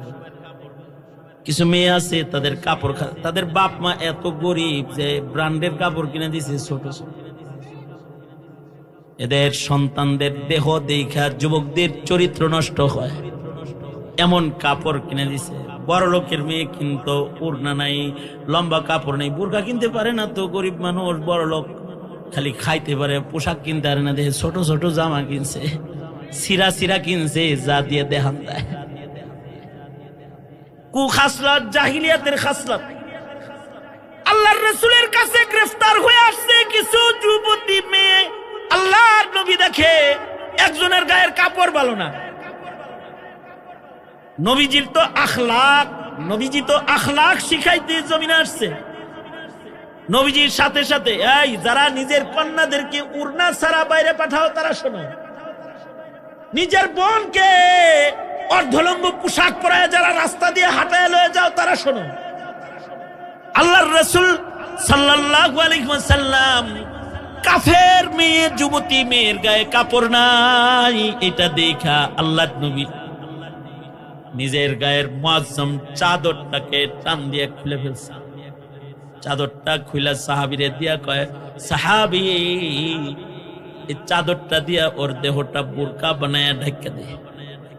কিছু মেয়ে আছে তাদের কাপড়, তাদের বাপ মা এত গরিব যে ব্র্যান্ডের কাপড় কিনে দিয়েছে ছোট ছোট। এদের সন্তানদের দেহ দেখা যুবকদের চরিত্র নষ্ট হয়, এমন কাপড় কিনে দিছে। বড় লোকের মেয়ে কিন্তু ওড়না নাই, লম্বা কাপড় নেই, বোরকা কিনতে পারে না। তো গরিব মানুষ, বড় লোক খালি খাইতে পারে, পোশাক কিনতে পারে না, দেখে ছোট ছোট জামা কিনছে, সিরা সিরা কিনছে, যা দিয়ে দেহান দেয়। কুখাসলাত, জাহিলিয়াতের খাসলাত। আল্লাহর রাসূলের কাছে গ্রেফতার হয়ে আসছে কিছু যুবতী মেয়ে। আল্লাহর নবী দেখে একজনের গায়ের কাপড় ভালো না। নবীজির তো আখলাক, নবীজি তো আখলাক শিখাইতে জমিনে আসছে। নবীজির সাথে সাথে এই যারা নিজের কন্যাদেরকে উড়না ছাড়া বাইরে পাঠাও তারা শোনো, নিজের বোনকে অর্ধলঙ্গ পোশাক পরায় যারা রাস্তা দিয়ে হাঁটায় লয়ে যাও তারা শোনো, আল্লাহর রাসূল সাল্লাল্লাহু আলাইহি ওয়াসাল্লাম কাফের মেয়ে যুবতী মেয়ের গায়ে কাপড় নাই এটা দেখা আল্লাহর নবী নিজের গায়ের মুআজ্জম চাদরটাকে টান দিয়ে খুলে ফেলছে। চাদরটা খুলে সাহাবীরে দিয়া কয়, সাহাবী এই চাদরটা দিয়া ওর দেহটা বুরকা বানায়া ঢেকে দে,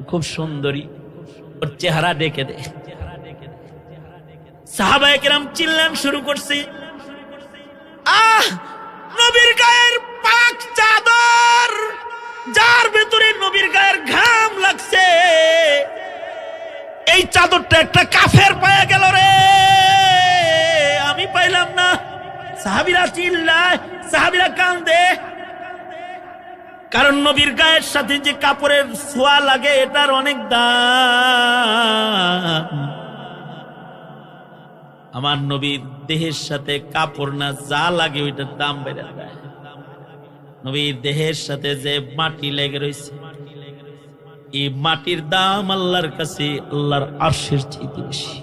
খুব সুন্দরী, ওর চেহারা ঢেকে দে। সাহাবায়ে কেরাম চিল্লান শুরু করছে, আহ নবীর গায়ের পাক চাদর, যার ভেতরে নবীর গায়ের ঘাম লাগছে, এই চাদরটা একটা কাফের পায়া গেল রে, আমি পাইলাম না। সাহাবীরা চিল্লায়, সাহাবীরা কান্দে, কারণ নবীর গায়ের সাথে যে কাপড়ের ছোঁয়া লাগে এটার অনেক দাম। আমার নবীর দেহের সাথে কাপড় না যা লাগে ওইটার দাম বেড়ে যায়। নবীর দেহের সাথে যে মাটি লেগে রয়েছে এই মাটির দাম আল্লাহর কাছে আল্লাহর আরশের চাইতে বেশি।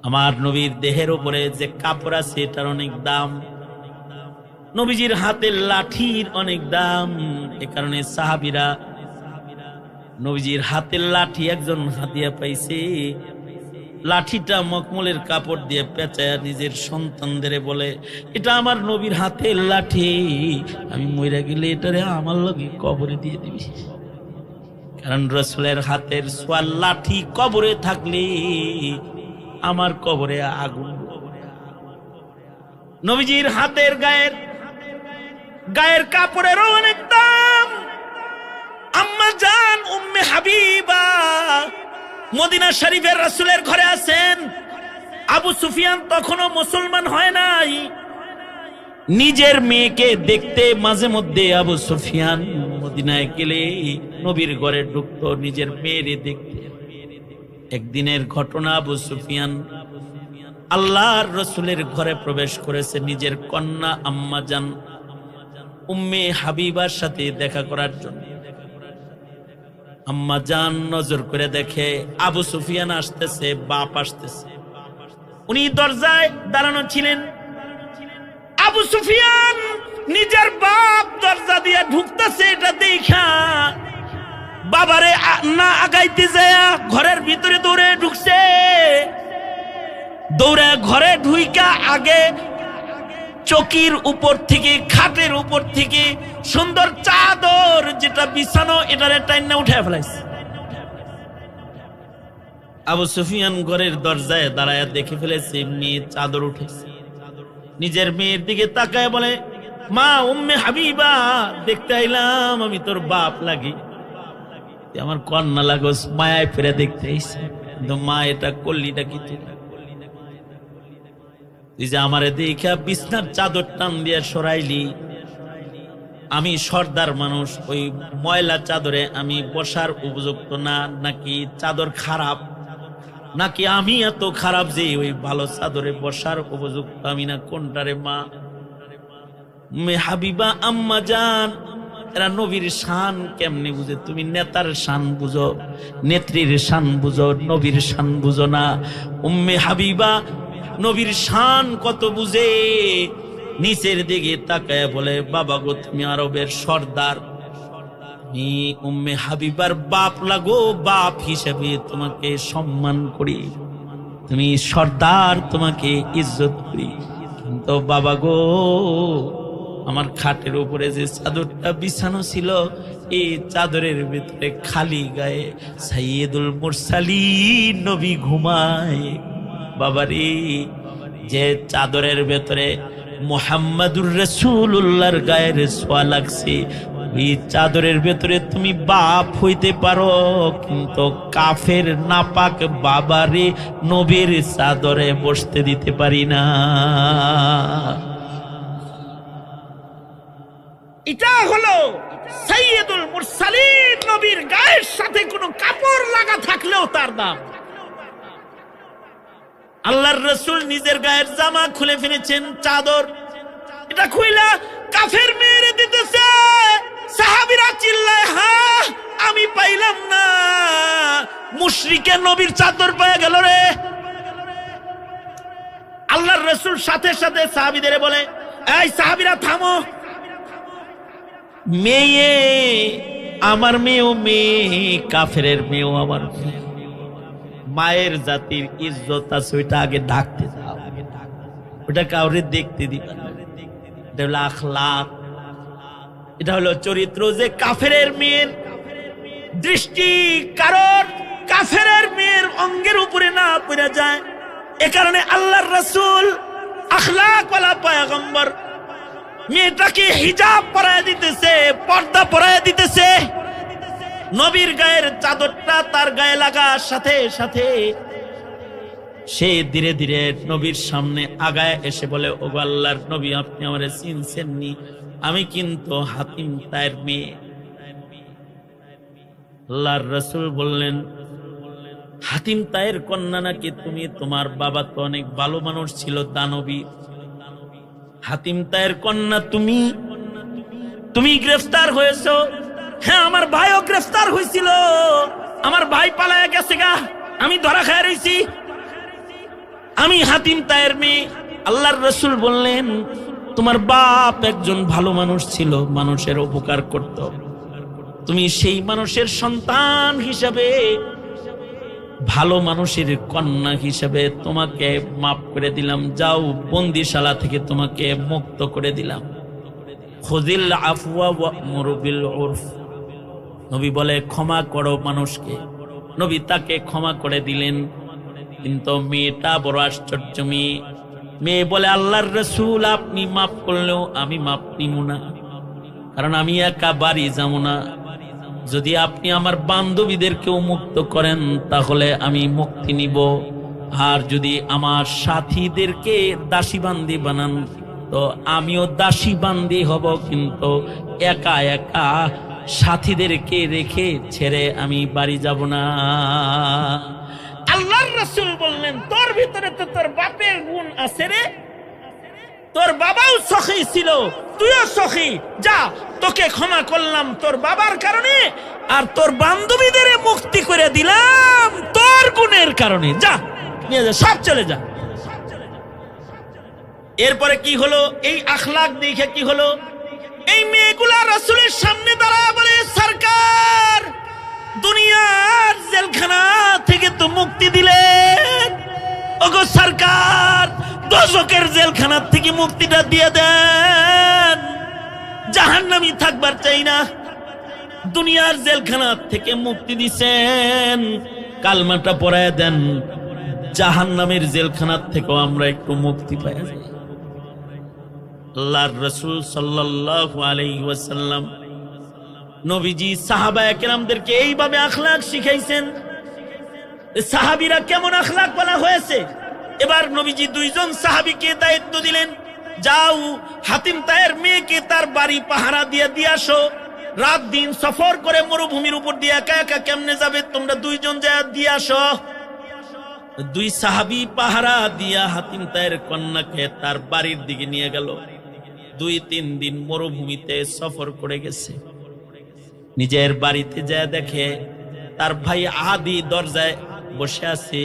আমার নবীর দেহের উপরে যে কাপড় আছে এটার অনেক দাম, নবীজির হাতের লাঠির অনেক দাম। এ কারণে সাহাবীরা নবীজির হাতের লাঠি একজন হাতিয়া পাইছে, লাঠিটা মখমলের কাপড় দিয়ে পেঁচায়া নিজের সন্তানদের বলে, এটা আমার নবীর হাতের লাঠি, আমি মইরা গেলে এটারে আমার লগে কবরে দিয়ে দিবি। কারণ রাসূলের হাতের ছোঁয়ার লাঠি কবরে থাকলে আমার কবরে আগুন। নবীজির হাতের গায়ের কাপড়েরও অনেক দাম। আম্মা জান উম্মে হাবিবা মদিনা শরীফের রাসূলের ঘরে আছেন। আবু সুফিয়ান তখনও মুসলমান হয় নাই। নিজের মেয়েকে দেখতে মাঝে মধ্যে আবু সুফিয়ান মদিনায় গেলে নবীর ঘরে ঢুকতো নিজের মেয়েরে দেখতে। একদিনের ঘটনা, আবু সুফিয়ান আল্লাহর রাসূলের ঘরে প্রবেশ করেছে নিজের কন্যা আম্মা জান উম্মে হাবিবার সাথে দেখা করার জন্য। আম্মা জান নজর করে দেখে আবু সুফিয়ান আসতেছে, বাপ আসতেছে। উনি দরজায় দাঁড়ানো ছিলেন। আবু সুফিয়ান নিজের বাপ দরজা দিয়ে ঢুকতেছে এটা দেখা বাবারে না আগাইতে যায় ঘরের ভিতরে দৌড়ে ঢুকছে। দৌড়ে ঘরে ঢুইকা আগে চকির উপর থেকে, খাটের উপর থেকে সুন্দর চাদর যেটা বিছানো এটারে টাইনা উঠে ফেলাইছে। আবু সুফিয়ান ঘরের দরজায় দাঁড়ায় দেখে ফেলেছে মেয়ে চাদর উঠেছে। নিজের মেয়ের দিকে তাকায় বলে, মা উম্মে হাবিবা, দেখতে আইলাম আমি তোর বাপ লাগি, আমার কন্যা লাগোস, মায়ায় ফিরে দেখতে আইছে। কিন্তু মা এটা করলিটা কি তুই? তুই যে আমারে দেখা বিছনার চাদর টান দিয়ে সরাইলি, আমি সর্দার মানুষ, ওই ময়লা চাদরে আমি বসার উপযুক্ত না, নাকি চাদর খারাপ, নাকি আমি এত খারাপ যে ওই ভালো চাদরে বসার উপযুক্ত আমি না, কোনটারে মা? হাবিবা আম্মা জান এরা নবীর শান কেমনে বুঝে? তুমি নেতার শান বুঝো, নেত্রীর শান বুঝো, নবীর শান বুঝো না। উম্মে হাবিবা নবীর শান কত বুঝে। নিচের দিকে তাকায় বলে, বাবা গো তুমি আরবের সর্দার, আমি উম্মে হাবিবার বাপ লাগো, বাপ হিসেবে তোমাকে সম্মান করি, তুমি সর্দার, তোমাকে ইজ্জত করি। কিন্তু বাবা গো আমার খাটের উপরে যে চাদরটা বিছানো ছিল এই চাদরের ভিতরে খালি গায়ে সাইয়্যিদুল মুরসালিন নবী ঘুমায়। বাবারে, যে চাদরের ভেতরে মুহাম্মাদুর রাসূলুল্লাহর গায়ের ছোঁয়া লাগছে, এই চাদরের ভেতরে তুমি বাপ হইতে পারো, কিন্তু কাফের নাপাক বাবারে নবীর চাদরে বসতে দিতে পারি না। এটা হলো সাইয়্যিদুল মুরসালিন নবীর গায়ের সাথে কোনো কাপড় লাগা থাকলেও তার দাম। আল্লাহর রাসূল নিজের গায়ের জামা খুলে ফেলেছেন, চাদর, এটা খুইলা কাফের মেয়েরে দিতেছে। সাহাবীরা চিল্লায়, হ্যাঁ আমি পাইলাম না। মুশরিকের নবীর চাদর পেয়ে গেল রে। আল্লাহর রাসূল সাথে সাথে সাহাবীদের বলে, এই সাহাবীরা থামো, মেয়ে আমার মেয়েও মেয়ে, কাফেরের মেয়েও আমার মেয়ে। মায়ের জাতির ইজ্জত আছে, ওইটা আগে ঢাকতে দাও, ওটা কাউরে দেখতে দিবা না। এটা হলো আখলাক, এটা হলো চরিত্র। যে কাফেরের মেয়ের দৃষ্টি কারণ কাফেরের মেয়ের অঙ্গের উপরে না পড়ে যায়, এ কারণে আল্লাহর রাসূল আখলাক ওয়ালা পয়গম্বর মেয়েটাকে হিজাব পরায় দিতেছে, পর্দা পরায় দিতেছে। নবীর গায়ের চাদরটা তার গায়ে লাগার সাথে সাথে সে ধীরে ধীরে নবীর সামনে আগায় এসে বলে, ওগো আল্লাহর নবী, আপনি আমারে চিনছেননি? আমি কিন্তু হাতিম তায়ের মেয়ে। আল্লাহর রাসূল বললেন, হাতিম তায়ের কন্যা নাকি তুমি? তোমার বাবা তো অনেক ভালো মানুষ ছিল, দানবী। হাতিম তায়ের কন্যা তুমি? তুমি গ্রেফতার হয়েছো? হ্যাঁ, আমার ভাইও গ্রেফতার হয়েছিল, আমার ভাই পালায় গেছে গা, আমি ধরা খায় রইছি, আমি হাতিম তায়ের মেয়ে। আল্লাহর রাসূল বললেন, তোমার বাপ একজন ভালো মানুষ ছিল, মানুষের উপকার করত, তুমি সেই মানুষের সন্তান হিসাবে, ভালো মানুষের কন্যা হিসাবে তোমাকে মাফ করে দিলাম। যাও, বন্দিশালা থেকে তোমাকে মুক্ত করে দিলাম। খুযিল আফওয়া ওয়া'মুর বিল উরফ। নবী বলে, ক্ষমা করো মানুষকে। নবী তাকে ক্ষমা করে দিলেন। কিন্তু মেয়েটা বড় আশ্চর্য মেয়ে বলে, আল্লাহর রাসূল, আপনি মাফ করলেও আমি মাফ নিব না, কারণ আমি একা বাড়ি যাব না। যদি আপনি আমার বান্ধবীদেরকেও মুক্ত করেন তাহলে আমি মুক্তি নিব, আর যদি আমার সাথীদেরকে দাসী বান্দি বানান তো আমিও দাসী বান্দি হব, কিন্তু একা একা সাথীদেরকে রেখে ছেড়ে আমি বাড়ি যাব না। আল্লাহর রাসূল বললেন, তোর ভিতরে তো তোর বাপের গুণ আছে রে, তোর বাবাও সখী ছিল, তুইও সখী, যা, তোকে ক্ষমা করলাম তোর বাবার কারণে, আর তোর বান্ধবীদের মুক্তি করে দিলাম তোর গুণের কারণে, যা নিয়ে যা, সব চলে যা। এরপরে কি হলো? এই আখলাক দেখে কি হলো? এই মেয়েগুলা রাসূলের সামনে দাঁড়ায় বলে, সরকার, দুনিয়ার জেলখানা থেকে তো মুক্তি দিলেন, ওগো সরকার, দোজখের জেলখানা থেকে মুক্তিটা দিয়ে দেন, জাহান্নামী থাকবার চাই না। দুনিয়ার জেলখানা থেকে মুক্তি দিছেন, কালমাটা পড়ায় দেন, জাহান্নামের জেলখানা থেকেও আমরা একটু মুক্তি পাই। আল্লাহর রাসূল সাল্লাল্লাহু আলাইহি ওয়াসাল্লাম নবীজি সাহাবায়ে কেরামদেরকে এইভাবে আখলাক শিখাইছেন। সাহাবীরা কেমন আখলাক বলা হয়েছে। এবার নবীজি দুইজন সাহাবীকে দায়িত্ব দিলেন, যাও, হাতিম তায়ের মেয়েকে তার বাড়ি পাহারা দিয়ে আসো। রাত দিন সফর করে মরুভূমির উপর দিয়ে একা একা কেমনে যাবে, তোমরা দুইজন যা দিয়ে আসো। দুই সাহাবী পাহারা দিয়া হাতিম তায়ের কন্যাকে তার বাড়ির দিকে নিয়ে গেল। 2-3 দিন মরুভূমিতে সফর করে গেছে। নিজের বাড়িতে যায় দেখে তার ভাই আদি দরজায় বসে আছে।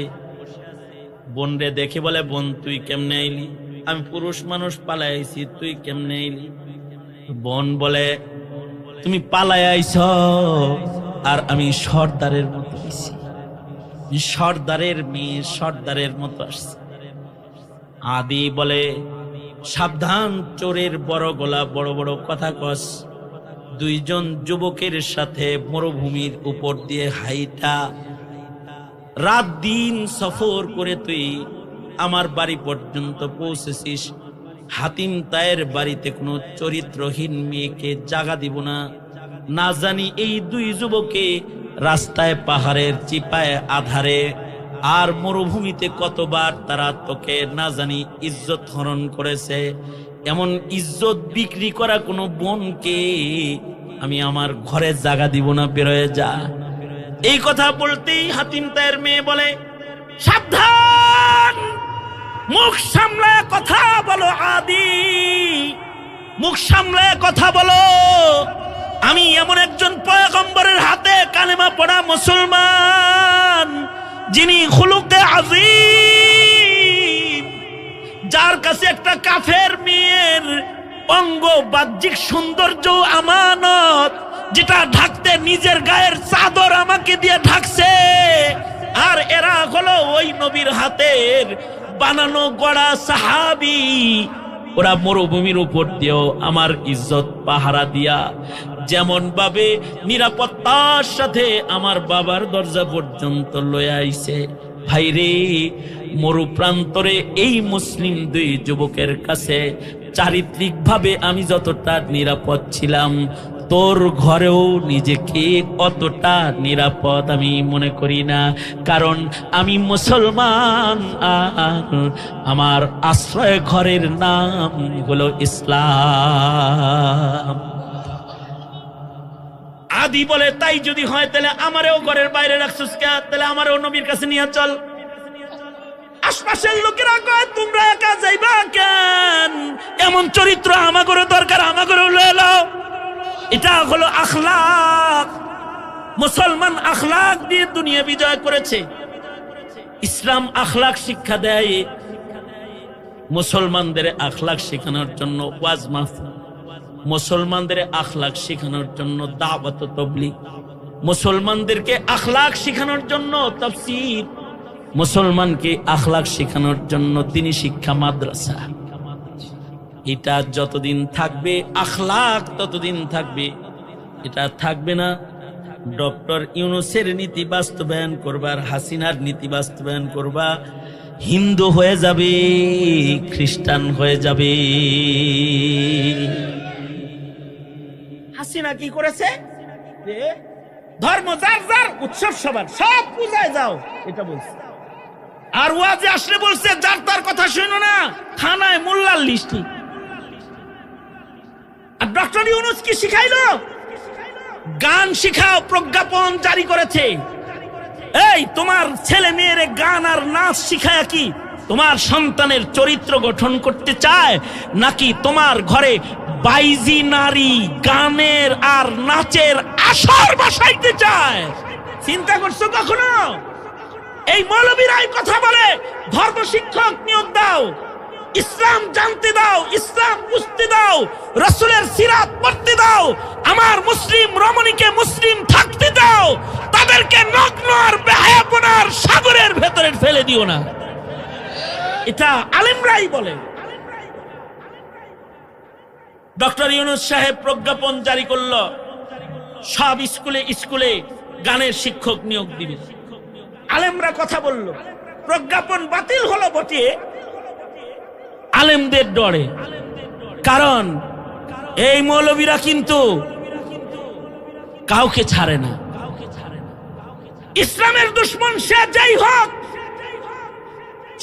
বোন রে দেখে বলে, বোন তুই কেমনে আইলি? আমি পুরুষ মানুষ পালায় আইছি, তুই কেমনে আইলি? বোন বলে, তুমি পালায় আইছ আর আমি সর্দারের মতো আইছি, সর্দারের মেয়ে সর্দারের মতো আসছে। আদি বলে, সাবধান, চোরের বড় গলা, বড় বড় কথা কস। দুইজন যুবকের সাথে মরুভূমির উপর দিয়ে হাইটা রাত দিন সফর করে তুই আমার বাড়ি পর্যন্ত পৌঁছেছিস। হাতিম তায়ের বাড়িতে কোনো চরিত্রহীন মেয়েকে জাগা দিব না। না জানি এই দুই যুবকে রাস্তায়, পাহাড়ের চিপায়, আধারে আর মরুভূমিতে কতবার তারা তোকে না জানি ইজ্জত হরণ করেছে। এমন ইজ্জত বিক্রি করা কোনো বোনকে আমি আমার ঘরে জাগা দিব না, বেরোয় যা। এই কথা বলতেই হাতিম তায়ের মেয়ে বলে, সাবধান, মুখ সামলায় কথা বলো আদি, মুখ সামলায় কথা বলো। আমি এমন একজন পয়গম্বরের হাতে কালেমা পড়া মুসলমান, যিনি খুলুকে আযীম, যার কাছে একটা কাফের মেয়ের অঙ্গ বাহ্যিক সৌন্দর্য আমানত, যেটা ঢাকতে নিজের গায়ের চাদর আমাকে দিয়ে ঢাকছে। আর এরা হলো ওই নবীর হাতের বানানো গড়া সাহাবী। ওরা মরুভূমির উপর দিয়েও আমার ইজ্জত পাহারা দিয়া যেমন ভাবে নিরাপত্তার সাথে আমার বাবার দরজা পর্যন্ত লয়ে আইছে। ভাইরে, মরু প্রান্তরে এই মুসলিম দুই যুবকের কাছে চারিত্রিক ভাবে আমি যতটা নিরাপদ ছিলাম, তোর ঘরেও নিজেকে অতটা নিরাপদ আমি মনে করি না। কারণ আমি মুসলমান, আর আমার আশ্রয় ঘরের নাম হলো ইসলাম। আদি বলে, তাই যদি হয় তাহলে আমারও ঘরের বাইরে রাখছিস কে? তাহলে আমারও নবীর কাছে নিয়ে চল। আশপাশের লোকেরা কয়, তোমরা একা যাইবা কেন? এমন চরিত্র আমাগরও দরকার, আমাগরও লয়ে নাও। এটা হলো আখলাক। মুসলমান আখলাক দিয়ে দুনিয়া বিজয় করেছে। ইসলাম আখলাক শিক্ষা দেয়। মুসলমানদের আখলাক শেখানোর জন্য ওয়াজ মাহফিল, মুসলমানদের আখলাক শেখানোর জন্য দাওয়াত ও তাবলীগ, মুসলমানদেরকে আখলাক শেখানোর জন্য তাফসীর, মুসলমানকে আখলাক শেখানোর জন্য দ্বীনি শিক্ষা মাদ্রাসা। এটা যতদিন থাকবে আখলাক ততদিন থাকবে। এটা থাকবে না, ডক্টর ইউনূসের নীতি বাস্তবায়ন করবার, হাসিনার নীতি বাস্তবায়ন করবা, হিন্দু হয়ে যাবে, খ্রিস্টান হয়ে যাবে। হাসিনা কি করেছে? ধর্ম যার যার, উৎসব সবার, সব পূজায় যাও, এটা বলছে। আর ওয়াজে আসলে বলছে যার তার কথা শুনো না, থানায় মোল্লার লিস্টি। আর ডক্টর ইউনূস কি শিখাইলো? গান শিখাও, প্রজ্ঞাপন জারি করেছে। এই তোমার ছেলে মেয়েরে গান আর নাচ শিখায় কি তোমার সন্তানের চরিত্র গঠন করতে চায়, নাকি তোমার ঘরে বাইজি নারী গানের আর নাচের আসর বসাইতে চায়? চিন্তা করছো কখনো? এই মৌলবীরাই কথা বলে ধর্ম শিক্ষক নিয়োগ দাও, ইসলাম জানতে দাও, ইসলাম বুঝতে দাও, রাসূলের সিরাত পড়তে দাও, আমার মুসলিম রমণীকে মুসলিম থাকতে দাও, তাদেরকে নগ্ন আর বেহায়াপনার সাগরের ভেতরে ফেলে দিও না। এটা আলেমরাই বলে। ডক্টর ইউনূস সাহেব প্রজ্ঞাপন জারি করলো, সব স্কুলে স্কুলে গানের শিক্ষক নিয়োগ দিবে। আলেমরা কথা বলল, প্রজ্ঞাপন বাতিল হলো বটে আলেমদের ডরে। কারণ এই মৌলবীরা কিন্তু কাউকে ছাড়ে না। ইসলামের দুশ্মন সে যাই হোক,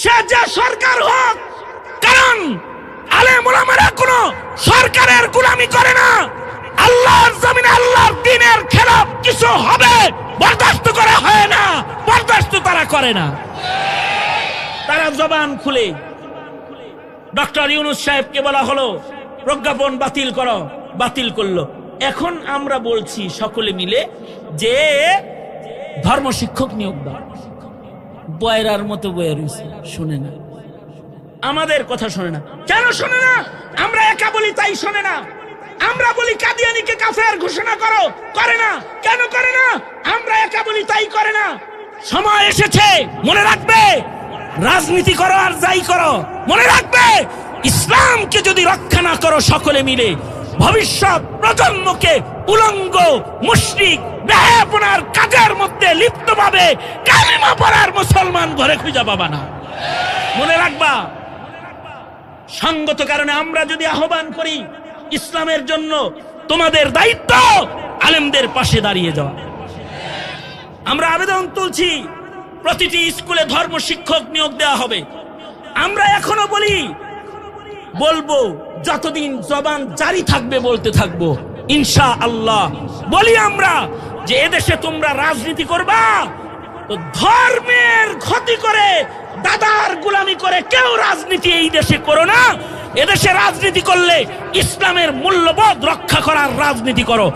সে যে সরকার হোক, কারণ আলেম ওলামারা কোন সরকারের গোলামি করে না। আল্লাহর জমিনে আল্লাহর দ্বীনের খেলাফ কিছু হবে বরদাস্ত করা হয় না, বরদাস্ত তারা করে না। তারা জবান খুলে ডক্টর ইউনূস সাহেবকে বলা হলো প্রজ্ঞাপন বাতিল করো, বাতিল করলো। এখন আমরা বলছি সকলে মিলে যে ধর্ম শিক্ষক নিয়োগ দাও। বয়রার মতো বয়ে রয়েছে, শুনে না, আমাদের কথা শোনে না। কেন শোনে না? আমরা একা বলি তাই শোনে না। আমরা বলি কাদিয়ানীকে কাফের ঘোষণা করো, করে না। কেন করে না? আমরা একা বলি তাই করে না। সময় এসেছে, মনে রাখবে, রাজনীতি করো আর যাই করো, মনে রাখবে ইসলামকে যদি রক্ষা না করো সকলে মিলে, ভবিষ্যৎ প্রজন্মকে উলঙ্গ মুশরিক বেহায়াপনার কাজের মধ্যে লিপ্ত পাবে, কালিমা পড়ার মুসলমান ঘরে খুঁজে পাবা না। মনে রাখবা, সঙ্গত কারণে আমরা যদি আহ্বান করি ইসলামের জন্য, তোমাদের দায়িত্ব আলেমদের পাশে দাঁড়িয়ে যাওয়া। আমরা আবেদন তুলছি, প্রতিটি স্কুলে ধর্ম শিক্ষক নিয়োগ দেওয়া হবে। আমরা এখনো বলি, বলবো, যতদিন জবান জারি থাকবে বলতে থাকবো ইনশাআল্লাহ। বলি আমরা যে এদেশে তোমরা রাজনীতি করবা তো ধর্মের ক্ষতি করে, দাদার গোলামি করে কেউ রাজনীতি এই দেশে করো না। এদেশে রাজনীতি করলে ইসলামের মূল্যবোধ রক্ষা করার রাজনীতি করো।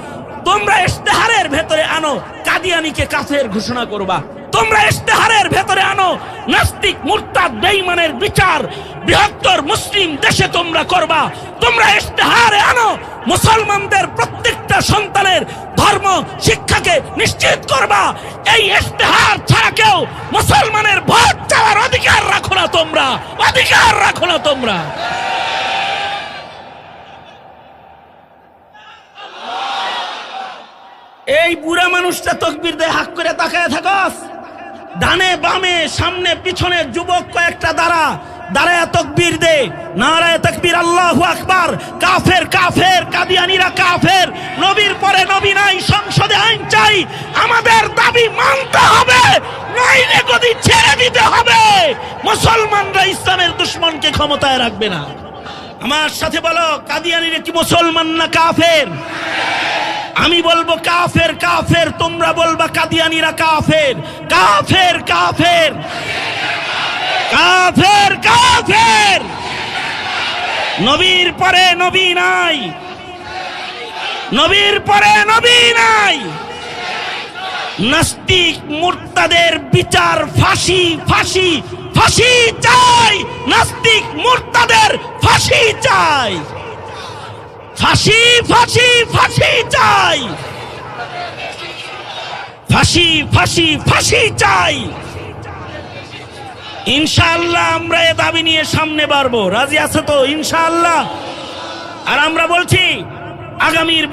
তোমরা ইশতেহারের ভেতরে আনো কাদিয়ানীকে কাফের ঘোষণা করবা, তোমরা ইশতেহারের ভেতরে আনো নাস্তিক মুরতাদ বেঈমানের বিচার বৃহত্তর মুসলিম দেশে তোমরা করবা, তোমরা ইশতেহারে আনো মুসলমানদের প্রত্যেকটা সন্তানের ধর্ম শিক্ষাকে নিশ্চিত করবা। এই ইশতেহার ছাড়া কেউ মুসলমানের ভোট চাওয়ার অধিকার রাখো না তোমরা, অধিকার রাখো না তোমরা। এই বুড়া মানুষটা তাকবীর দেয় হাক করে তাকায় থাকস, ডানে বামে সামনে পিছনে যুবক কয়েকটা দাঁড়ায় তাকবীর দে, নারায়ে তাকবীর, আল্লাহু আকবার। কাফের কাফের, কাদিয়ানীরা কাফের, নবীর পরে নবী নাই, সংসদে আইন চাই, আমাদের দাবি মানতে হবে, নইলে গদি ছেড়ে দিতে হবে। মুসলমানরা ইসলামের দুশমনকে ক্ষমতায় রাখবে না। আমার সাথে বলো, কাদিয়ানীরা কি মুসলমান না কাফের? আমি বলবো কাফের কাফের, তোমরা বলবা কাদিয়ানীরা কাফের, কাফের কাফের, কাফের কাফের। নবীর পরে নবী নাই, নবীর পরে নবী নাই। নাস্তিক মুরতাদের বিচার, ফাঁসি ফাঁসি ফাঁসি চাই, নাস্তিক মুরতাদের ফাঁসি চাই, ফাঁসি ফাঁসি ফাঁসি চাই, ফাঁসি ফাঁসি ফাঁসি চাই। ইনশাআল্লাহ আমরা এ দাবি নিয়ে সামনে বাড়বো, রাজি আছে তো ইনশাআল্লাহ? আর আমরা বলছি আগামীর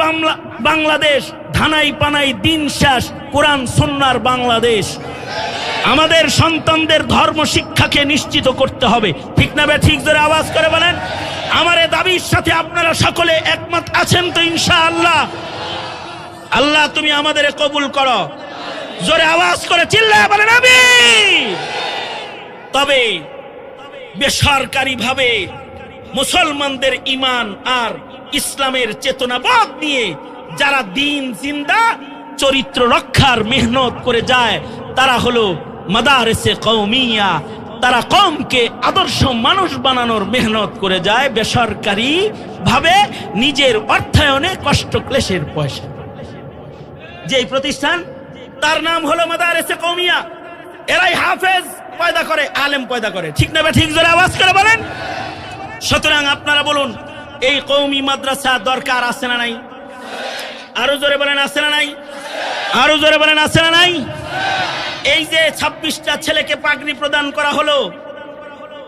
বাংলাদেশ ধানাই পানাই দিন শেষ, কোরআন সুন্নাহর বাংলাদেশ। আমাদের সন্তানদের ধর্ম শিক্ষাকে নিশ্চিত করতে হবে, ঠিক না? ঠিক জোরে আওয়াজ করে বলেন। আমার এই দাবির সাথে আপনারা সকলে একমত আছেন তো ইনশাআল্লাহ? আল্লাহ তুমি আমাদের কবুল করো, জোরে আওয়াজ করে চিল্লায় বলেন আমিন। তবে বেসরকারি ভাবে মুসলমানদের ঈমান আর ইসলামের চেতনাবোধ নিয়ে যারা দিন জিন্দা চরিত্র রক্ষার মেহনত করে যায়, তারা হলো মাদারিসে কওমিয়া, তারা কওমকে আদর্শ মানুষ বানানোর মেহনত করে যায় বেসরকারি ভাবে নিজের অর্থায়নে কষ্ট ক্লেশের পয়সা। যে প্রতিষ্ঠান তার নাম হলো মাদারিসে কওমিয়া, এরাই হাফেজ পয়দা করে, আলেম পয়দা করে, ঠিক না? ঠিক জোরে আওয়াজ করে বলেন। সুতরাং আপনারা বলুন, এই কওমি মাদ্রাসা দরকার আছে না নাই? আরো জোরে বলেন আছে না নাই? আরো জোরে বলেন আছে না নাই? এই যে 26টা ছেলেকে পাগড়ি প্রদান করা হলো,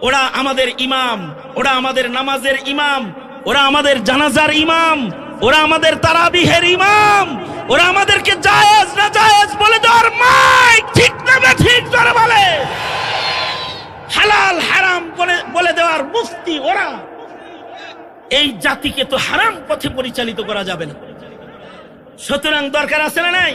ওরা আমাদের ইমাম, ওরা আমাদের নামাজের ইমাম, ওরা আমাদের জানাজার ইমাম, ওরা আমাদের তারাবিহের ইমাম, ওরা আমাদেরকে জায়েজ না জায়েজ বলে দেওয়ার মাইক, ঠিক না? ঠিক জোরে বলে। হালাল হারাম বলে দেওয়ার মুফতি ওরা। এই জাতিকে তো হারাম পথে পরিচালিত করা যাবে না। সুতরাং দরকার আছে না নাই?